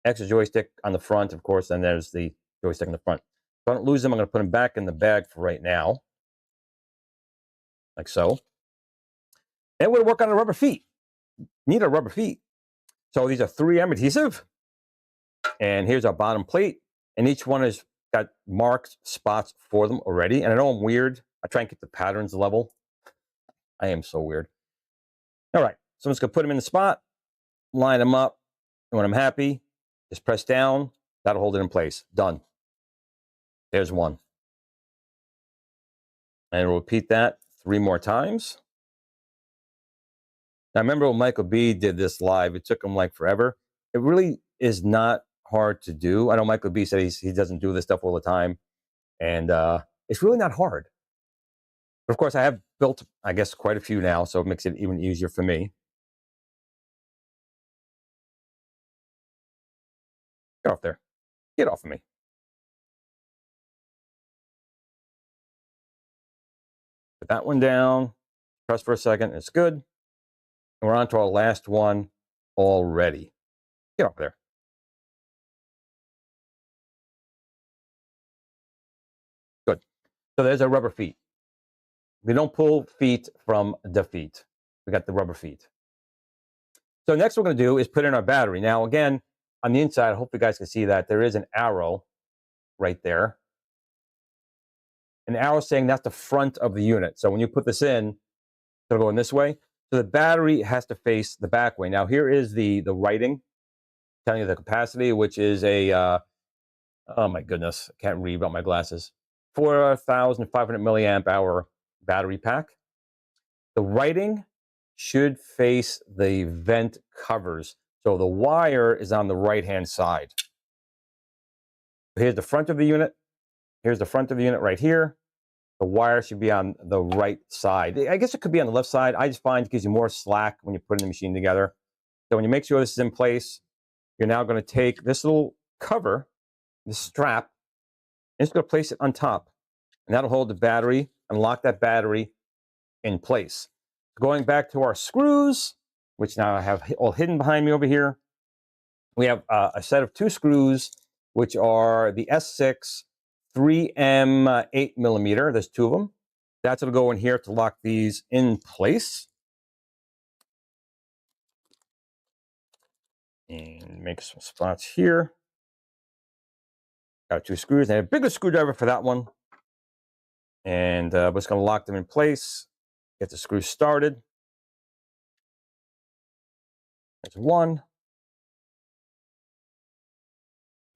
extra joystick on the front, of course, and there's the joystick in the front. I don't lose them, I'm going to put them back in the bag for right now. Like so. And we're going to work on the rubber feet. Need a rubber feet. So these are 3M adhesive. And here's our bottom plate. And each one has got marked spots for them already. And I know I'm weird. I try and keep the patterns level. I am so weird. All right. So I'm just going to put them in the spot, line them up. And when I'm happy, just press down. That'll hold it in place. Done. There's one. And we'll repeat that 3 more times. Now, remember when Michael B did this live, it took him like forever. It really is not hard to do. I know Michael B said he doesn't do this stuff all the time. And it's really not hard. But of course, I have built, I guess, quite a few now, so it makes it even easier for me. Get off there. Get off of me. Put that one down. Press for a second. It's good. And we're on to our last one already. Get off there. Good. So there's our rubber feet. We don't pull feet from the feet. We got the rubber feet. So next what we're going to do is put in our battery. Now, again, on the inside, I hope you guys can see that there is an arrow right there. An arrow saying that's the front of the unit. So when you put this in, it'll go in this way. So the battery has to face the back way. Now, here is the writing telling you the capacity, which is a, oh my goodness, I can't read without my glasses, 4,500 milliamp hour battery pack. The writing should face the vent covers. So the wire is on the right-hand side. Here's the front of the unit. Here's the front of the unit right here. The wire should be on the right side. I guess it could be on the left side. I just find it gives you more slack when you put the machine together. So when you make sure this is in place, you're now going to take this little cover, this strap, and just going to place it on top. And that'll hold the battery and lock that battery in place. Going back to our screws, which now I have all hidden behind me over here, we have a set of 2 screws, which are the S6 3M 8mm. There's 2 of them. That's going to go in here to lock these in place. And make some spots here. Got 2 screws. And a bigger screwdriver for that one. And we're just going to lock them in place. Get the screws started. There's 1.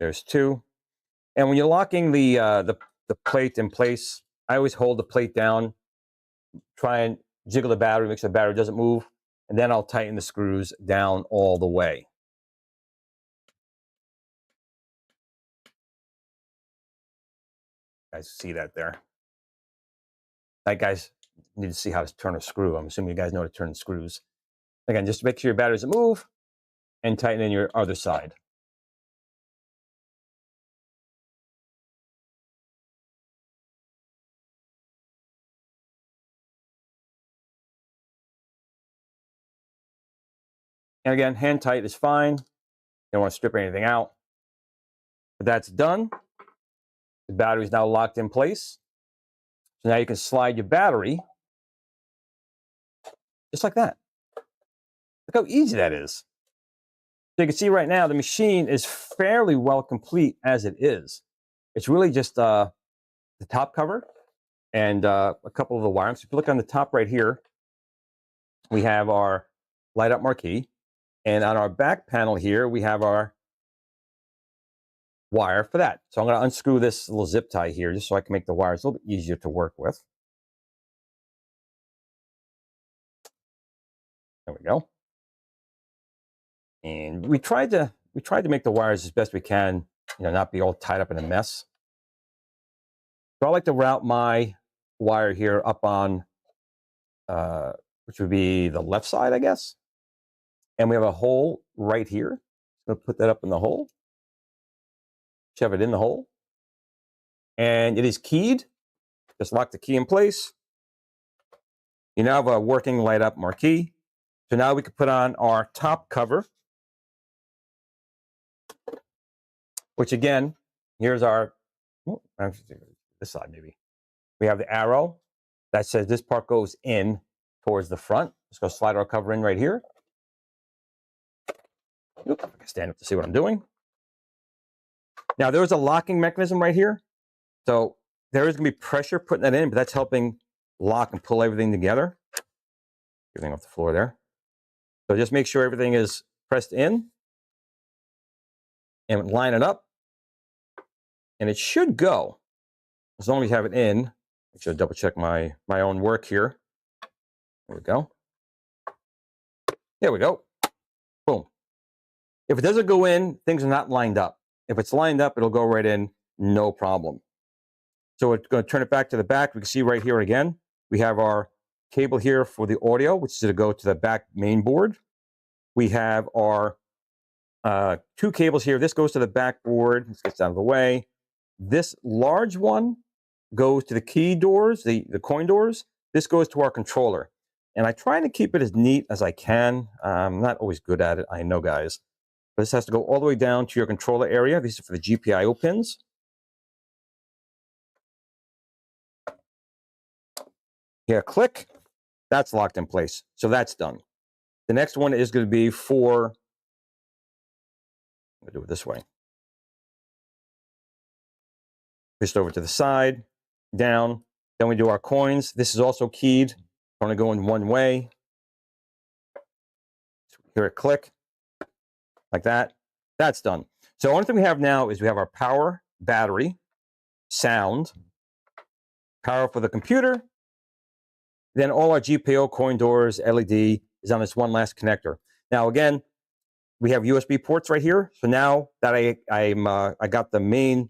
There's 2. And when you're locking the plate in place, I always hold the plate down, try and jiggle the battery, make sure the battery doesn't move, and then I'll tighten the screws down all the way. You guys see that there? You guys need to see how to turn a screw. I'm assuming you guys know how to turn the screws. Again, just make sure your battery doesn't move and tighten in your other side. And again, hand tight is fine. You don't want to strip anything out. But that's done. The battery is now locked in place. So now you can slide your battery just like that. Look how easy that is. So you can see right now the machine is fairly well complete as it is. It's really just the top cover and a couple of the wires. If you look on the top right here, we have our light up marquee. And on our back panel here, we have our wire for that. So I'm going to unscrew this little zip tie here just so I can make the wires a little bit easier to work with. There we go. And we tried to make the wires as best we can, you know, not be all tied up in a mess. So I like to route my wire here up on, which would be the left side, I guess. And we have a hole right here. I'm going to put that up in the hole. Shove it in the hole. And it is keyed. Just lock the key in place. You now have a working light up marquee. So now we can put on our top cover, which again, here's our Oh, this side maybe. We have the arrow that says this part goes in towards the front. Let's go slide our cover in right here. Oop, I can stand up to see what I'm doing. Now there's a locking mechanism right here. So there is going to be pressure putting that in, but that's helping lock and pull everything together. Everything off the floor there. So just make sure everything is pressed in and line it up. And it should go as long as you have it in. I should double check my own work here. There we go. There we go. Boom. If it doesn't go in, things are not lined up. If it's lined up, it'll go right in, no problem. So we're going to turn it back to the back. We can see right here again, we have our cable here for the audio, which is going to go to the back main board. We have our two cables here. This goes to the back board. This gets out of the way. This large one goes to the key doors, the coin doors. This goes to our controller. And I try to keep it as neat as I can. I'm not always good at it, I know, guys. But this has to go all the way down to your controller area. These are for the GPIO pins. Here, click. That's locked in place. So that's done. The next one is going to be for, I'm going to do it this way. Pushed over to the side, down. Then we do our coins. This is also keyed. Only go in one way. Here it click, like that. That's done. So the only thing we have now is we have our power, battery, sound, power for the computer. Then all our GPIO, coin doors, LED is on this one last connector. Now again, we have USB ports right here. So now that I got the main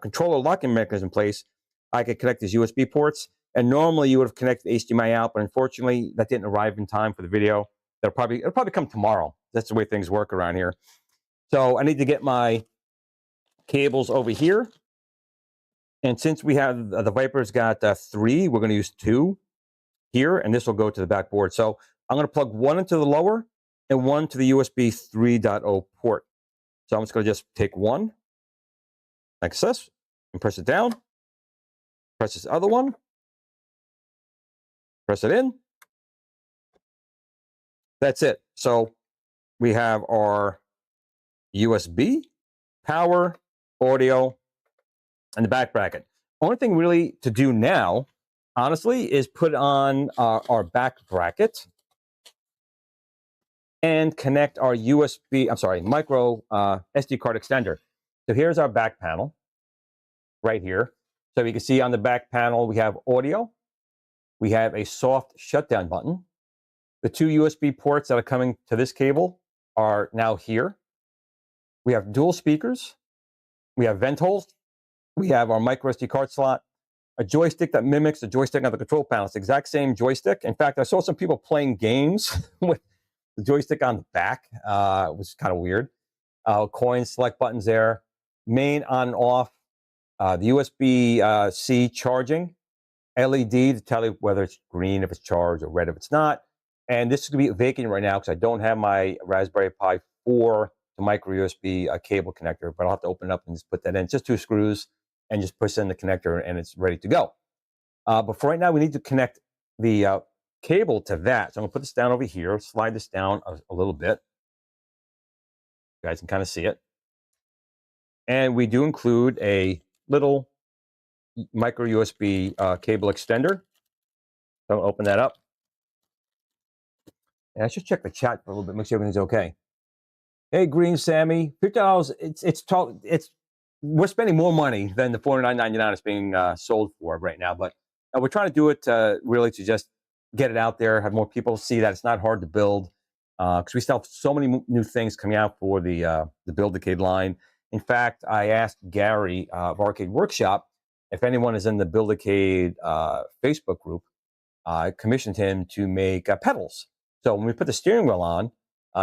controller locking mechanism in place, I could connect these USB ports. And normally you would have connected HDMI out, but unfortunately that didn't arrive in time for the video. It'll probably come tomorrow. That's the way things work around here. So I need to get my cables over here. And since we have the Viper's got 3, we're going to use 2 here, and this will go to the backboard. So I'm going to plug one into the lower and one to the USB 3.0 port. So I'm just going to just take one like this and press it down. Press this other one. Press it in. That's it. So we have our USB, power, audio, and the back bracket. Only thing really to do now, honestly, is put on our back bracket and connect our micro SD card extender. So here's our back panel right here. So you can see on the back panel, we have audio. We have a soft shutdown button. The 2 USB ports that are coming to this cable are now here. We have dual speakers. We have vent holes. We have our micro SD card slot. A joystick that mimics the joystick on the control panel. It's the exact same joystick. In fact, I saw some people playing games with the joystick on the back. It was kind of weird. Coin select buttons there. Main on and off. The USB-C charging. LED to tell you whether it's green if it's charged or red if it's not. And this is going to be vacant right now because I don't have my Raspberry Pi 4 to micro USB cable connector, but I'll have to open it up and just put that in. It's just 2 screws and just push in the connector and it's ready to go. But for right now, we need to connect the cable to that. So I'm going to put this down over here, slide this down a little bit. You guys can kind of see it. And we do include a little micro USB cable extender. So I'll open that up. And I should check the chat for a little bit, make sure everything's okay. Hey, Green Sammy, $50. We're spending more money than the $49.99 it's being sold for right now, but we're trying to do it really to just get it out there, have more people see that it's not hard to build, because we still have so many new things coming out for the Build-A-Cade line. In fact, I asked Gary of Arcade Workshop if anyone is in the Build-A-Cade Facebook group. I commissioned him to make pedals. So when we put the steering wheel on,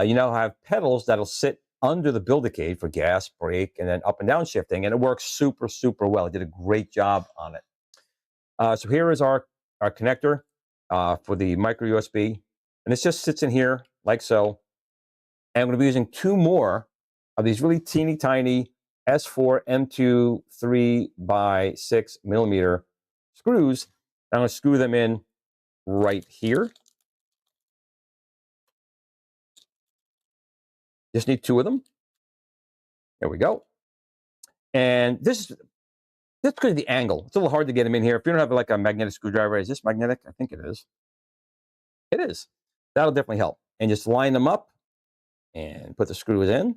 you now have pedals that'll sit under the Build-A-Cade for gas, brake, and then up and down shifting, and it works super, super well. He did a great job on it. So here is our connector for the micro USB, and this just sits in here like so. And I'm going to be using 2 more of these really teeny tiny S4 M2 3x6mm screws. I'm going to screw them in right here. Just need 2 of them. There we go. And this is just because of the angle. It's a little hard to get them in here. If you don't have like a magnetic screwdriver, is this magnetic? I think it is. It is. That'll definitely help. And just line them up and put the screws in.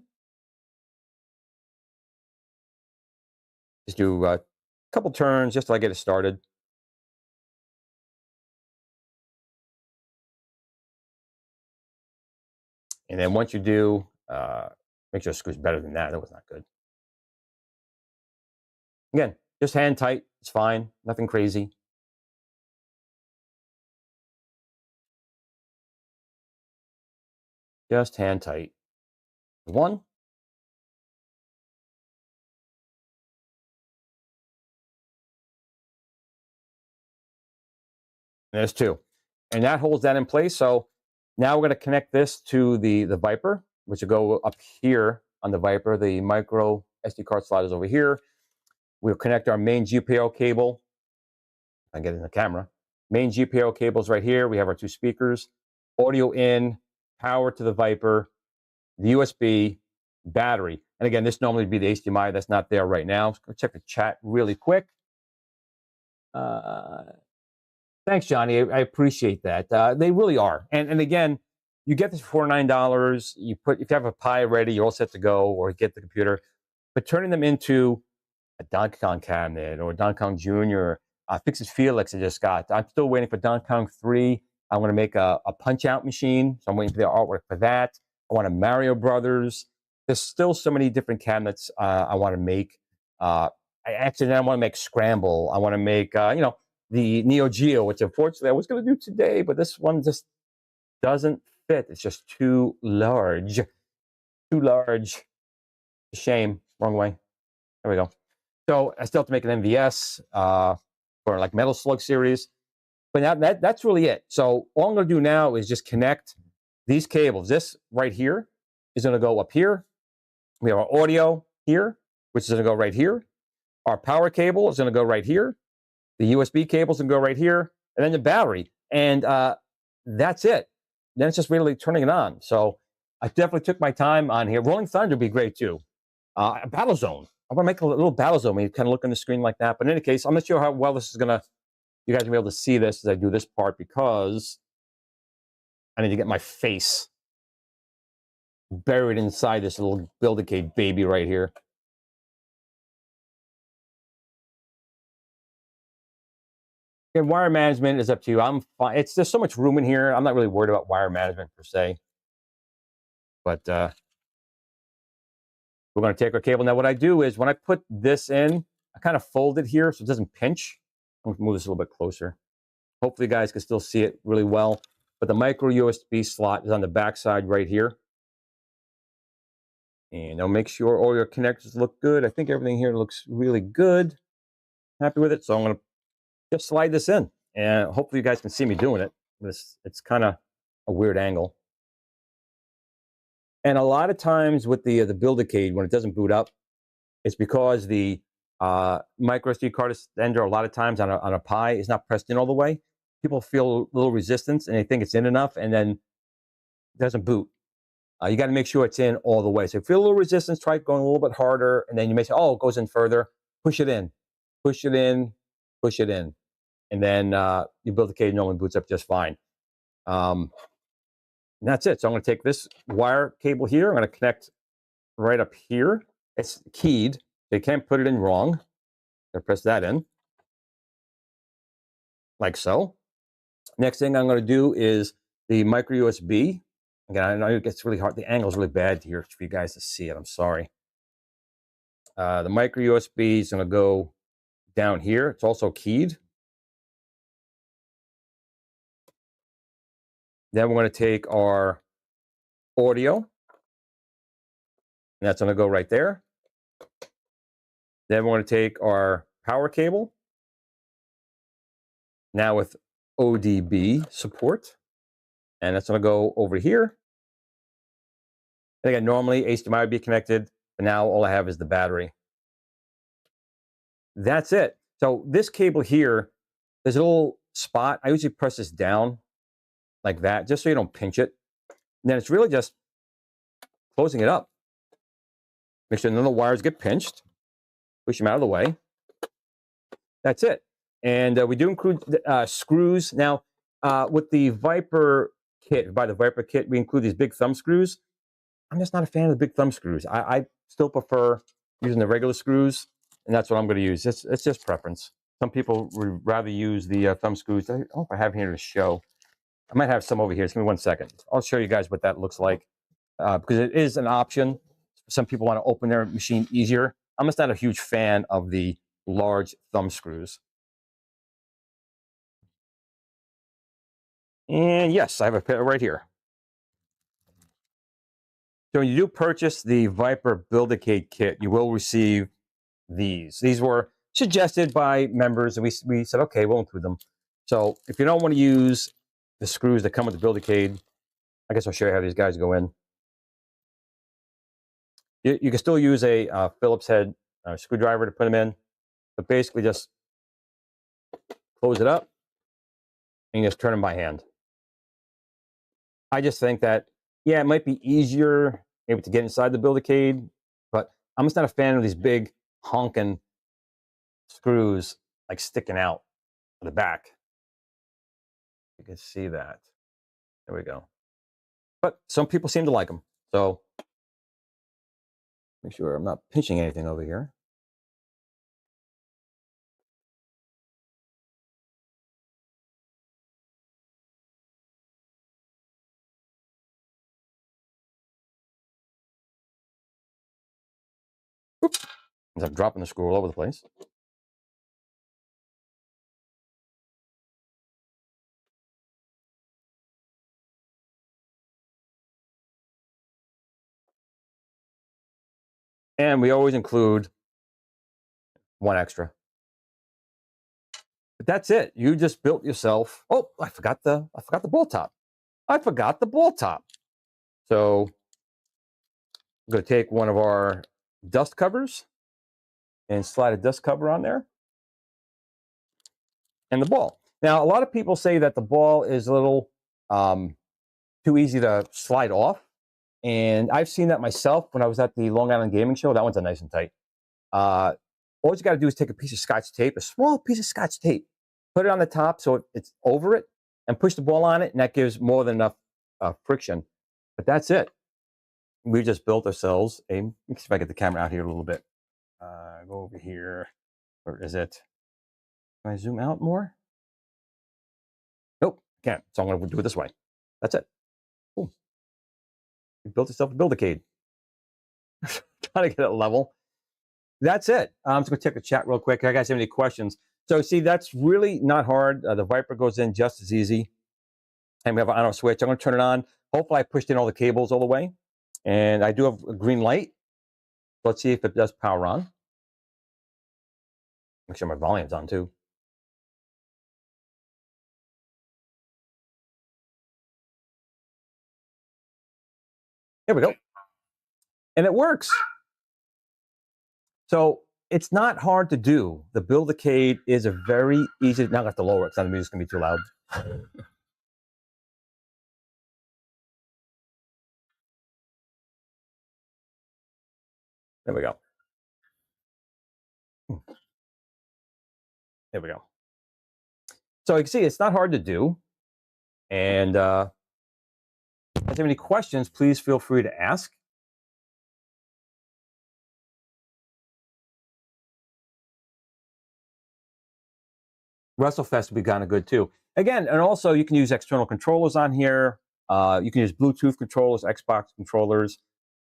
Just do a couple turns just till I get it started. And then once you do, make sure the screw's better than that. That was not good. Again, just hand tight. It's fine. Nothing crazy. Just hand tight. 1. And there's 2. And that holds that in place. So now we're going to connect this to the Viper, which will go up here on the Viper. The micro SD card slot is over here. We'll connect our main GPIO cable. I can get it in the camera. Main GPIO cables right here. We have our 2 speakers. Audio in, power to the Viper, the USB, battery. And again, this normally would be the HDMI. That's not there right now. Let's go check the chat really quick. Thanks, Johnny. I appreciate that. They really are. And again, you get this for $9. You put, if you have a Pi ready, you're all set to go, or get the computer. But turning them into a Donkey Kong cabinet or Donkey Kong Jr., Fixit Felix I just got. I'm still waiting for Donkey Kong 3. I want to make a punch-out machine, so I'm waiting for the artwork for that. I want a Mario Brothers. There's still so many different cabinets I want to make. I want to make Scramble. I want to make, you know, the Neo Geo, which unfortunately I was going to do today, but this one just doesn't fit. It's just too large. Too large. Shame. Wrong way. There we go. So I still have to make an MVS for like Metal Slug series. But now that's really it. So all I'm going to do now is just connect these cables. This right here is going to go up here. We have our audio here, which is going to go right here. Our power cable is going to go right here. The USB cables can go right here. And then the battery. And that's it. Then it's just really turning it on. So I definitely took my time on here. Rolling Thunder would be great too. Battle Zone. I'm going to make a little Battle Zone when you kind of look on the screen like that. But in any case, I'm not sure how well this is going to, you guys will be able to see this as I do this part, because I need to get my face buried inside this little Build-A-Cade baby right here. And wire management is up to you. I'm fine. There's so much room in here. I'm not really worried about wire management per se. But we're going to take our cable. Now, what I do is when I put this in, I kind of fold it here so it doesn't pinch. I'm going to move this a little bit closer. Hopefully, you guys can still see it really well. But the micro USB slot is on the back side right here. And I'll make sure all your connectors look good. I think everything here looks really good. Happy with it. So I'm going to just slide this in. And hopefully you guys can see me doing it. It's kind of a weird angle. And a lot of times with the Build-A-Cade, when it doesn't boot up, it's because the micro SD card extender, a lot of times on a Pi, is not pressed in all the way. People feel a little resistance and they think it's in enough, and then it doesn't boot. You got to make sure it's in all the way. So if you feel a little resistance, try going a little bit harder, and then you may say, oh, it goes in further. Push it in. Push it in. Push it in. And then your Build-A-Cade normally boots up just fine. And that's it. So I'm going to take this wire cable here. I'm going to connect right up here. It's keyed. They can't put it in wrong. I press that in. Like so. Next thing I'm going to do is the micro USB. Again, I know it gets really hard. The angle is really bad here for you guys to see it. I'm sorry. The micro USB is going to go down here. It's also keyed. Then we're going to take our audio. And that's going to go right there. Then we're going to take our power cable. Now with ODB support. And that's going to go over here. And again, normally HDMI would be connected, but now all I have is the battery. That's it. So this cable here, there's a little spot. I usually press this down like that, just so you don't pinch it. And then it's really just closing it up. Make sure none of the wires get pinched. Push them out of the way. That's it. And we do include screws. Now, with the Viper kit, by the Viper kit, we include these big thumb screws. I'm just not a fan of the big thumb screws. I still prefer using the regular screws, and that's what I'm going to use. It's just preference. Some people would rather use the thumb screws. I don't know if I have here to show. I might have some over here. Just give me 1 second. I'll show you guys what that looks like, because it is an option. Some people want to open their machine easier. I'm just not a huge fan of the large thumb screws. And yes, I have a pair right here. So when you do purchase the Viper Build-A-Cade kit, you will receive these. These were suggested by members, and we said, okay, we'll include them. So if you don't want to use the screws that come with the Build-A-Cade, I guess I'll show you how these guys go in. You can still use a Phillips head screwdriver to put them in, but basically just close it up and you just turn them by hand. I just think that, yeah, it might be easier maybe to get inside the Build-A-Cade, but I'm just not a fan of these big honking screws like sticking out of the back. You can see that. There we go. But some people seem to like them. So make sure I'm not pinching anything over here. Oops. As I'm dropping the screw all over the place. And we always include one extra. But that's it. You just built yourself. Oh, I forgot the ball top. I forgot the ball top. So I'm going to take one of our dust covers and slide a dust cover on there. And the ball. Now, a lot of people say that the ball is a little too easy to slide off. And I've seen that myself when I was at the Long Island Gaming Show. That one's nice and tight. All you got to do is take a piece of Scotch tape, a small piece of Scotch tape, put it on the top so it's over it, and push the ball on it, and that gives more than enough friction. But that's it. We just built ourselves a, let me see if I get the camera out here a little bit. Go over here. Where is it? Can I zoom out more? Nope, can't. So I'm going to do it this way. That's it. Boom. You built yourself a Build-A-Cade. Trying to get it level. That's it. I'm just going to check the chat real quick. I guys have any questions? So see, that's really not hard. The Viper goes in just as easy. And we have an on-off switch. I'm going to turn it on. Hopefully I pushed in all the cables all the way. And I do have a green light. Let's see if it does power on. Make sure my volume's on too. There we go. And it works. So it's not hard to do. The Build-A-Cade is a very easy, now I have to lower it because the music's going to be too loud. There we go. There we go. So you can see it's not hard to do. And if you have any questions, please feel free to ask. WrestleFest would be kind of good too. Again, and also you can use external controllers on here. You can use Bluetooth controllers, Xbox controllers,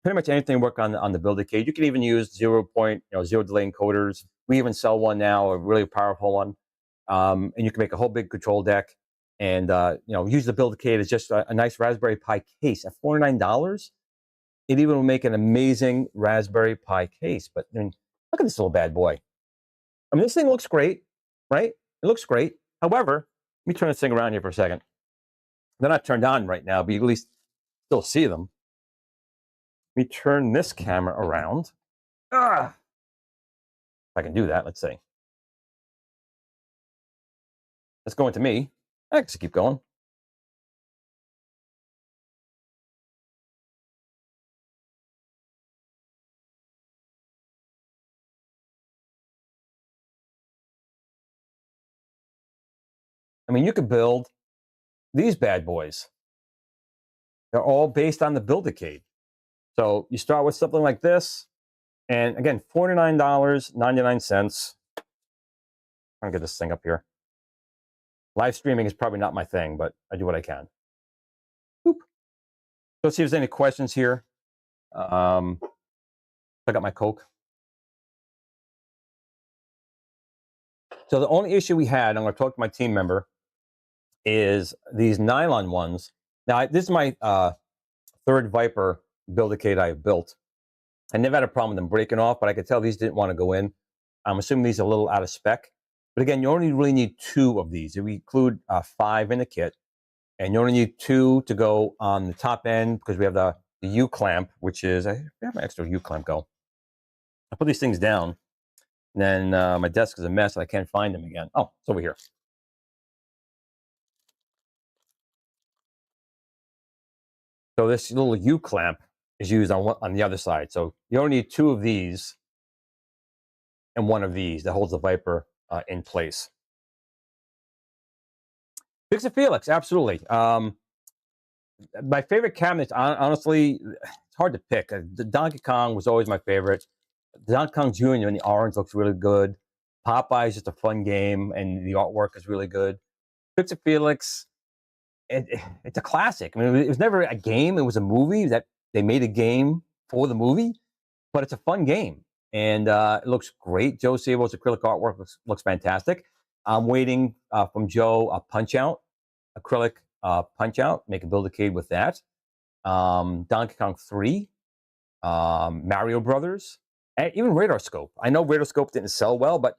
pretty much anything work on the Build-A-Cade. You can even use zero delay encoders. We even sell one now, a really powerful one. And you can make a whole big control deck and use the Build-A-Cade as just a nice Raspberry Pi case at $49. It even will make an amazing Raspberry Pi case. But I mean, look at this little bad boy. I mean, this thing looks great, right? It looks great. However, let me turn this thing around here for a second. They're not turned on right now, but you at least still see them. Let me turn this camera around. If I can do that, let's see. Let's go into me. I can keep going. I mean, you could build these bad boys. They're all based on the Build-A-Cade. So you start with something like this. And again, $49.99. I'm going to get this thing up here. Live streaming is probably not my thing, but I do what I can. Boop. Let's see if there's any questions here. I got my Coke. So the only issue we had, I'm going to talk to my team member, is these nylon ones. Now, this is my third Viper Build-A-Cade I have built. I never had a problem with them breaking off, but I could tell these didn't want to go in. I'm assuming these are a little out of spec. But again, you only really need 2 of these. We include 5 in the kit. And you only need 2 to go on the top end because we have the U-clamp, which is, I have my extra U-clamp go. I put these things down. And then my desk is a mess and I can't find them again. Oh, it's over here. So this little U-clamp is used on the other side. So you only need 2 of these and 1 of these that holds the Viper in place. Fix it, Felix, absolutely. My favorite cabinets, honestly, it's hard to pick. The Donkey Kong was always my favorite. The Donkey Kong Jr. in the orange looks really good. Popeye is just a fun game, and the artwork is really good. Fix it, Felix, it's a classic. I mean, it was never a game. It was a movie that they made a game for the movie, but it's a fun game. And it looks great. Joe Sable's acrylic artwork looks fantastic. I'm waiting from Joe a Punch-Out, acrylic Punch-Out, make a Build-A-Cade with that. Donkey Kong 3, Mario Brothers, and even Radar Scope. I know Radar Scope didn't sell well, but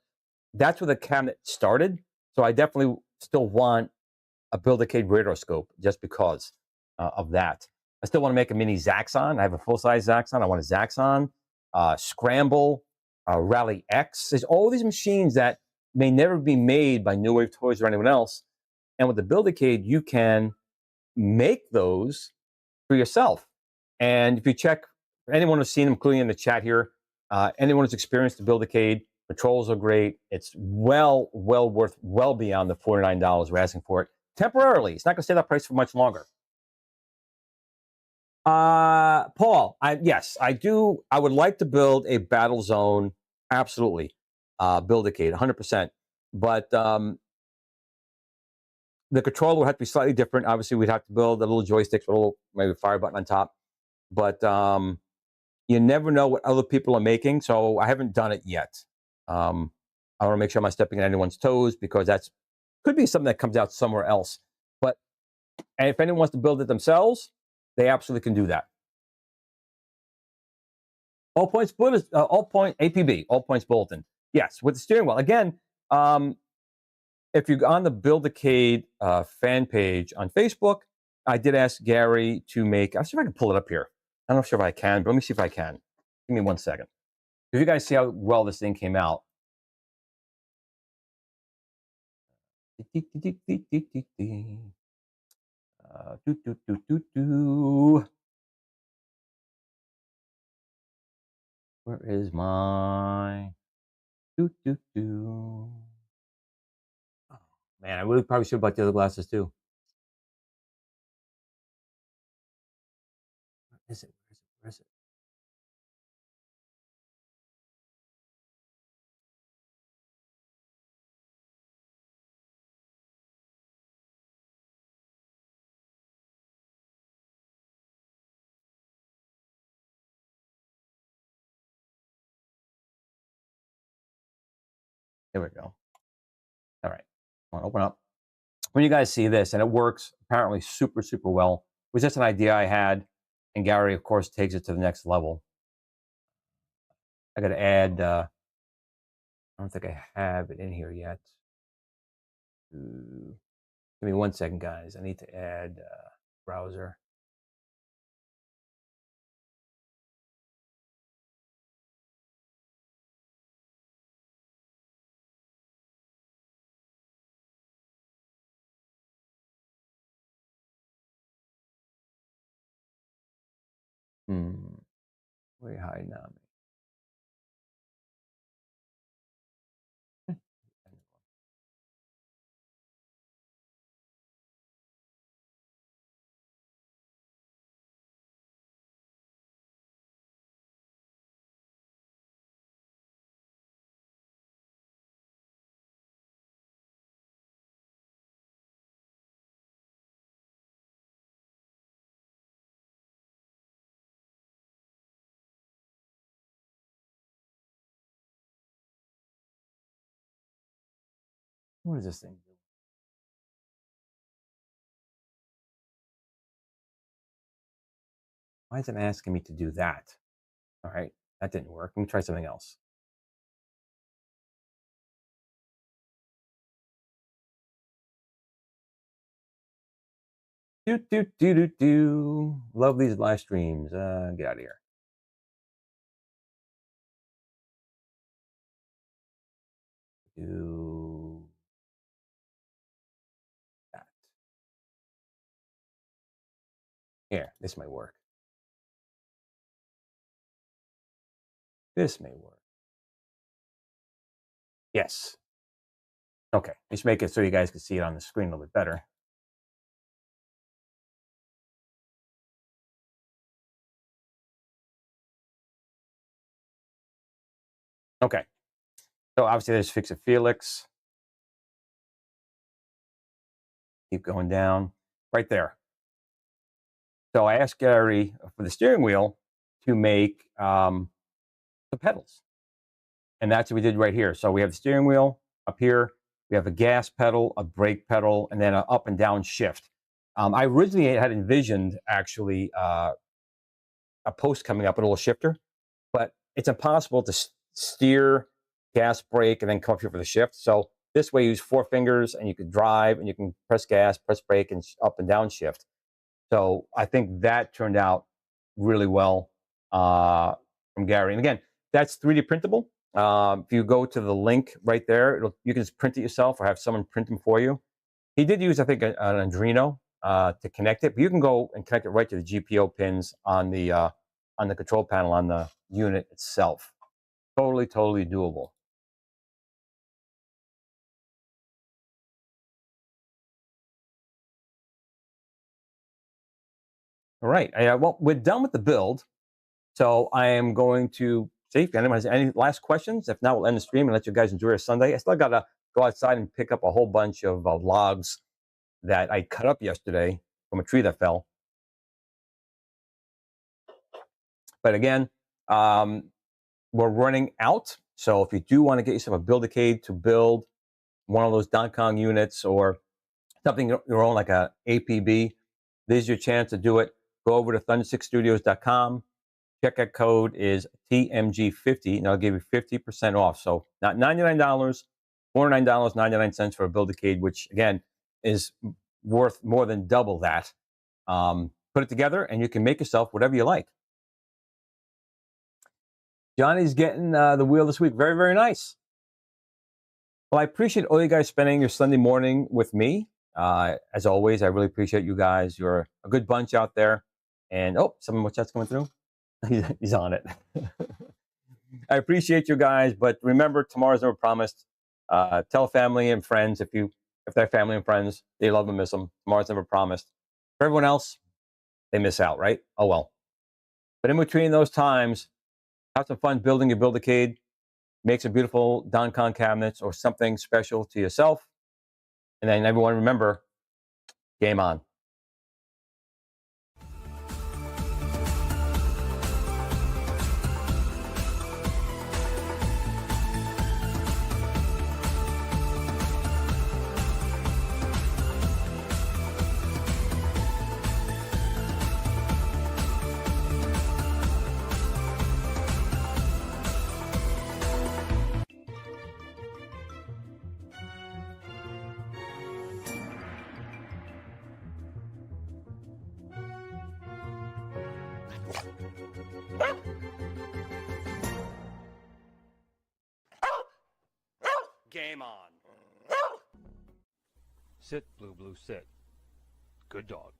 that's where the cabinet started. So I definitely still want a Build-A-Cade Radar Scope just because of that. I still want to make a mini Zaxxon. I have a full-size Zaxxon. I want a Zaxxon, Scramble, Rally X. There's all these machines that may never be made by New Wave Toys or anyone else. And with the Build-A-Cade, you can make those for yourself. And if you check, anyone who's seen them, including in the chat here, anyone who's experienced the Build-A-Cade, controls are great. It's well beyond the $49 we're asking for it. Temporarily, it's not going to stay that price for much longer. Paul, yes, I do. I would like to build a Battle Zone, absolutely. Build-A-Cade, 100%. But the controller would have to be slightly different. Obviously, we'd have to build a little joysticks with a little maybe fire button on top. But you never know what other people are making, so I haven't done it yet. I want to make sure I'm not stepping on anyone's toes because that's could be something that comes out somewhere else. And if anyone wants to build it themselves, they absolutely can do that. All points APB, all points bulletin. Yes, with the steering wheel. Again, if you're on the Build-A-Cade fan page on Facebook, I did ask Gary to make, I'll see if I can pull it up here. I'm not sure if I can, but let me see if I can. Give me 1 second. If you guys see how well this thing came out. Where is my Oh, man, I really probably should have bought the other glasses too. Where is it? Where is it? There we go. All right, I want to open up. When you guys see this, and it works apparently super, super well, it was just an idea I had, and Gary, of course, takes it to the next level. I got to add, I don't think I have it in here yet. Give me 1 second, guys. I need to add browser. Where you hiding on me? What does this thing do? Why is it asking me to do that? All right, that didn't work. Let me try something else. Do. Love these live streams. Get out of here. Do that. Here, this might work. This may work. Yes. Okay, let's make it so you guys can see it on the screen a little bit better. Okay, so obviously there's Fix It Felix. Keep going down, right there. So I asked Gary for the steering wheel to make the pedals. And that's what we did right here. So we have the steering wheel up here. We have a gas pedal, a brake pedal, and then an up and down shift. I originally had envisioned actually a post coming up, a little shifter, but it's impossible to steer, gas, brake, and then come up here for the shift. So this way you use 4 fingers and you can drive and you can press gas, press brake, and up and down shift. So I think that turned out really well from Gary. And again, that's 3D printable. If you go to the link right there, you can just print it yourself or have someone print them for you. He did use, I think, an Arduino to connect it, but you can go and connect it right to the GPO pins on the control panel on the unit itself. Totally doable. All right. Well, we're done with the build. So I am going to see if anyone has any last questions. If not, we'll end the stream and let you guys enjoy your Sunday. I still got to go outside and pick up a whole bunch of logs that I cut up yesterday from a tree that fell. But again, we're running out. So if you do want to get yourself a Build-A-Cade to build one of those Kong units or something your own like a APB, this is your chance to do it. Go over to thunder6studios.com. Checkout code is TMG50, and I'll give you 50% off. So not $99, $49.99 for a Build-A-Cade, which again is worth more than double that. Put it together, and you can make yourself whatever you like. Johnny's getting the wheel this week. Very, very nice. Well, I appreciate all you guys spending your Sunday morning with me. As always, I really appreciate you guys. You're a good bunch out there. And some of chat's coming through. He's on it. I appreciate you guys, but remember, tomorrow's never promised. Tell family and friends if they're family and friends, they love them, miss them. Tomorrow's never promised. For everyone else, they miss out, right? Oh well. But in between those times, have some fun building your Build-A-Cade. Make some beautiful Kong cabinets or something special to yourself. And then everyone remember, game on. Game on. Sit, Blue, sit. Good dog.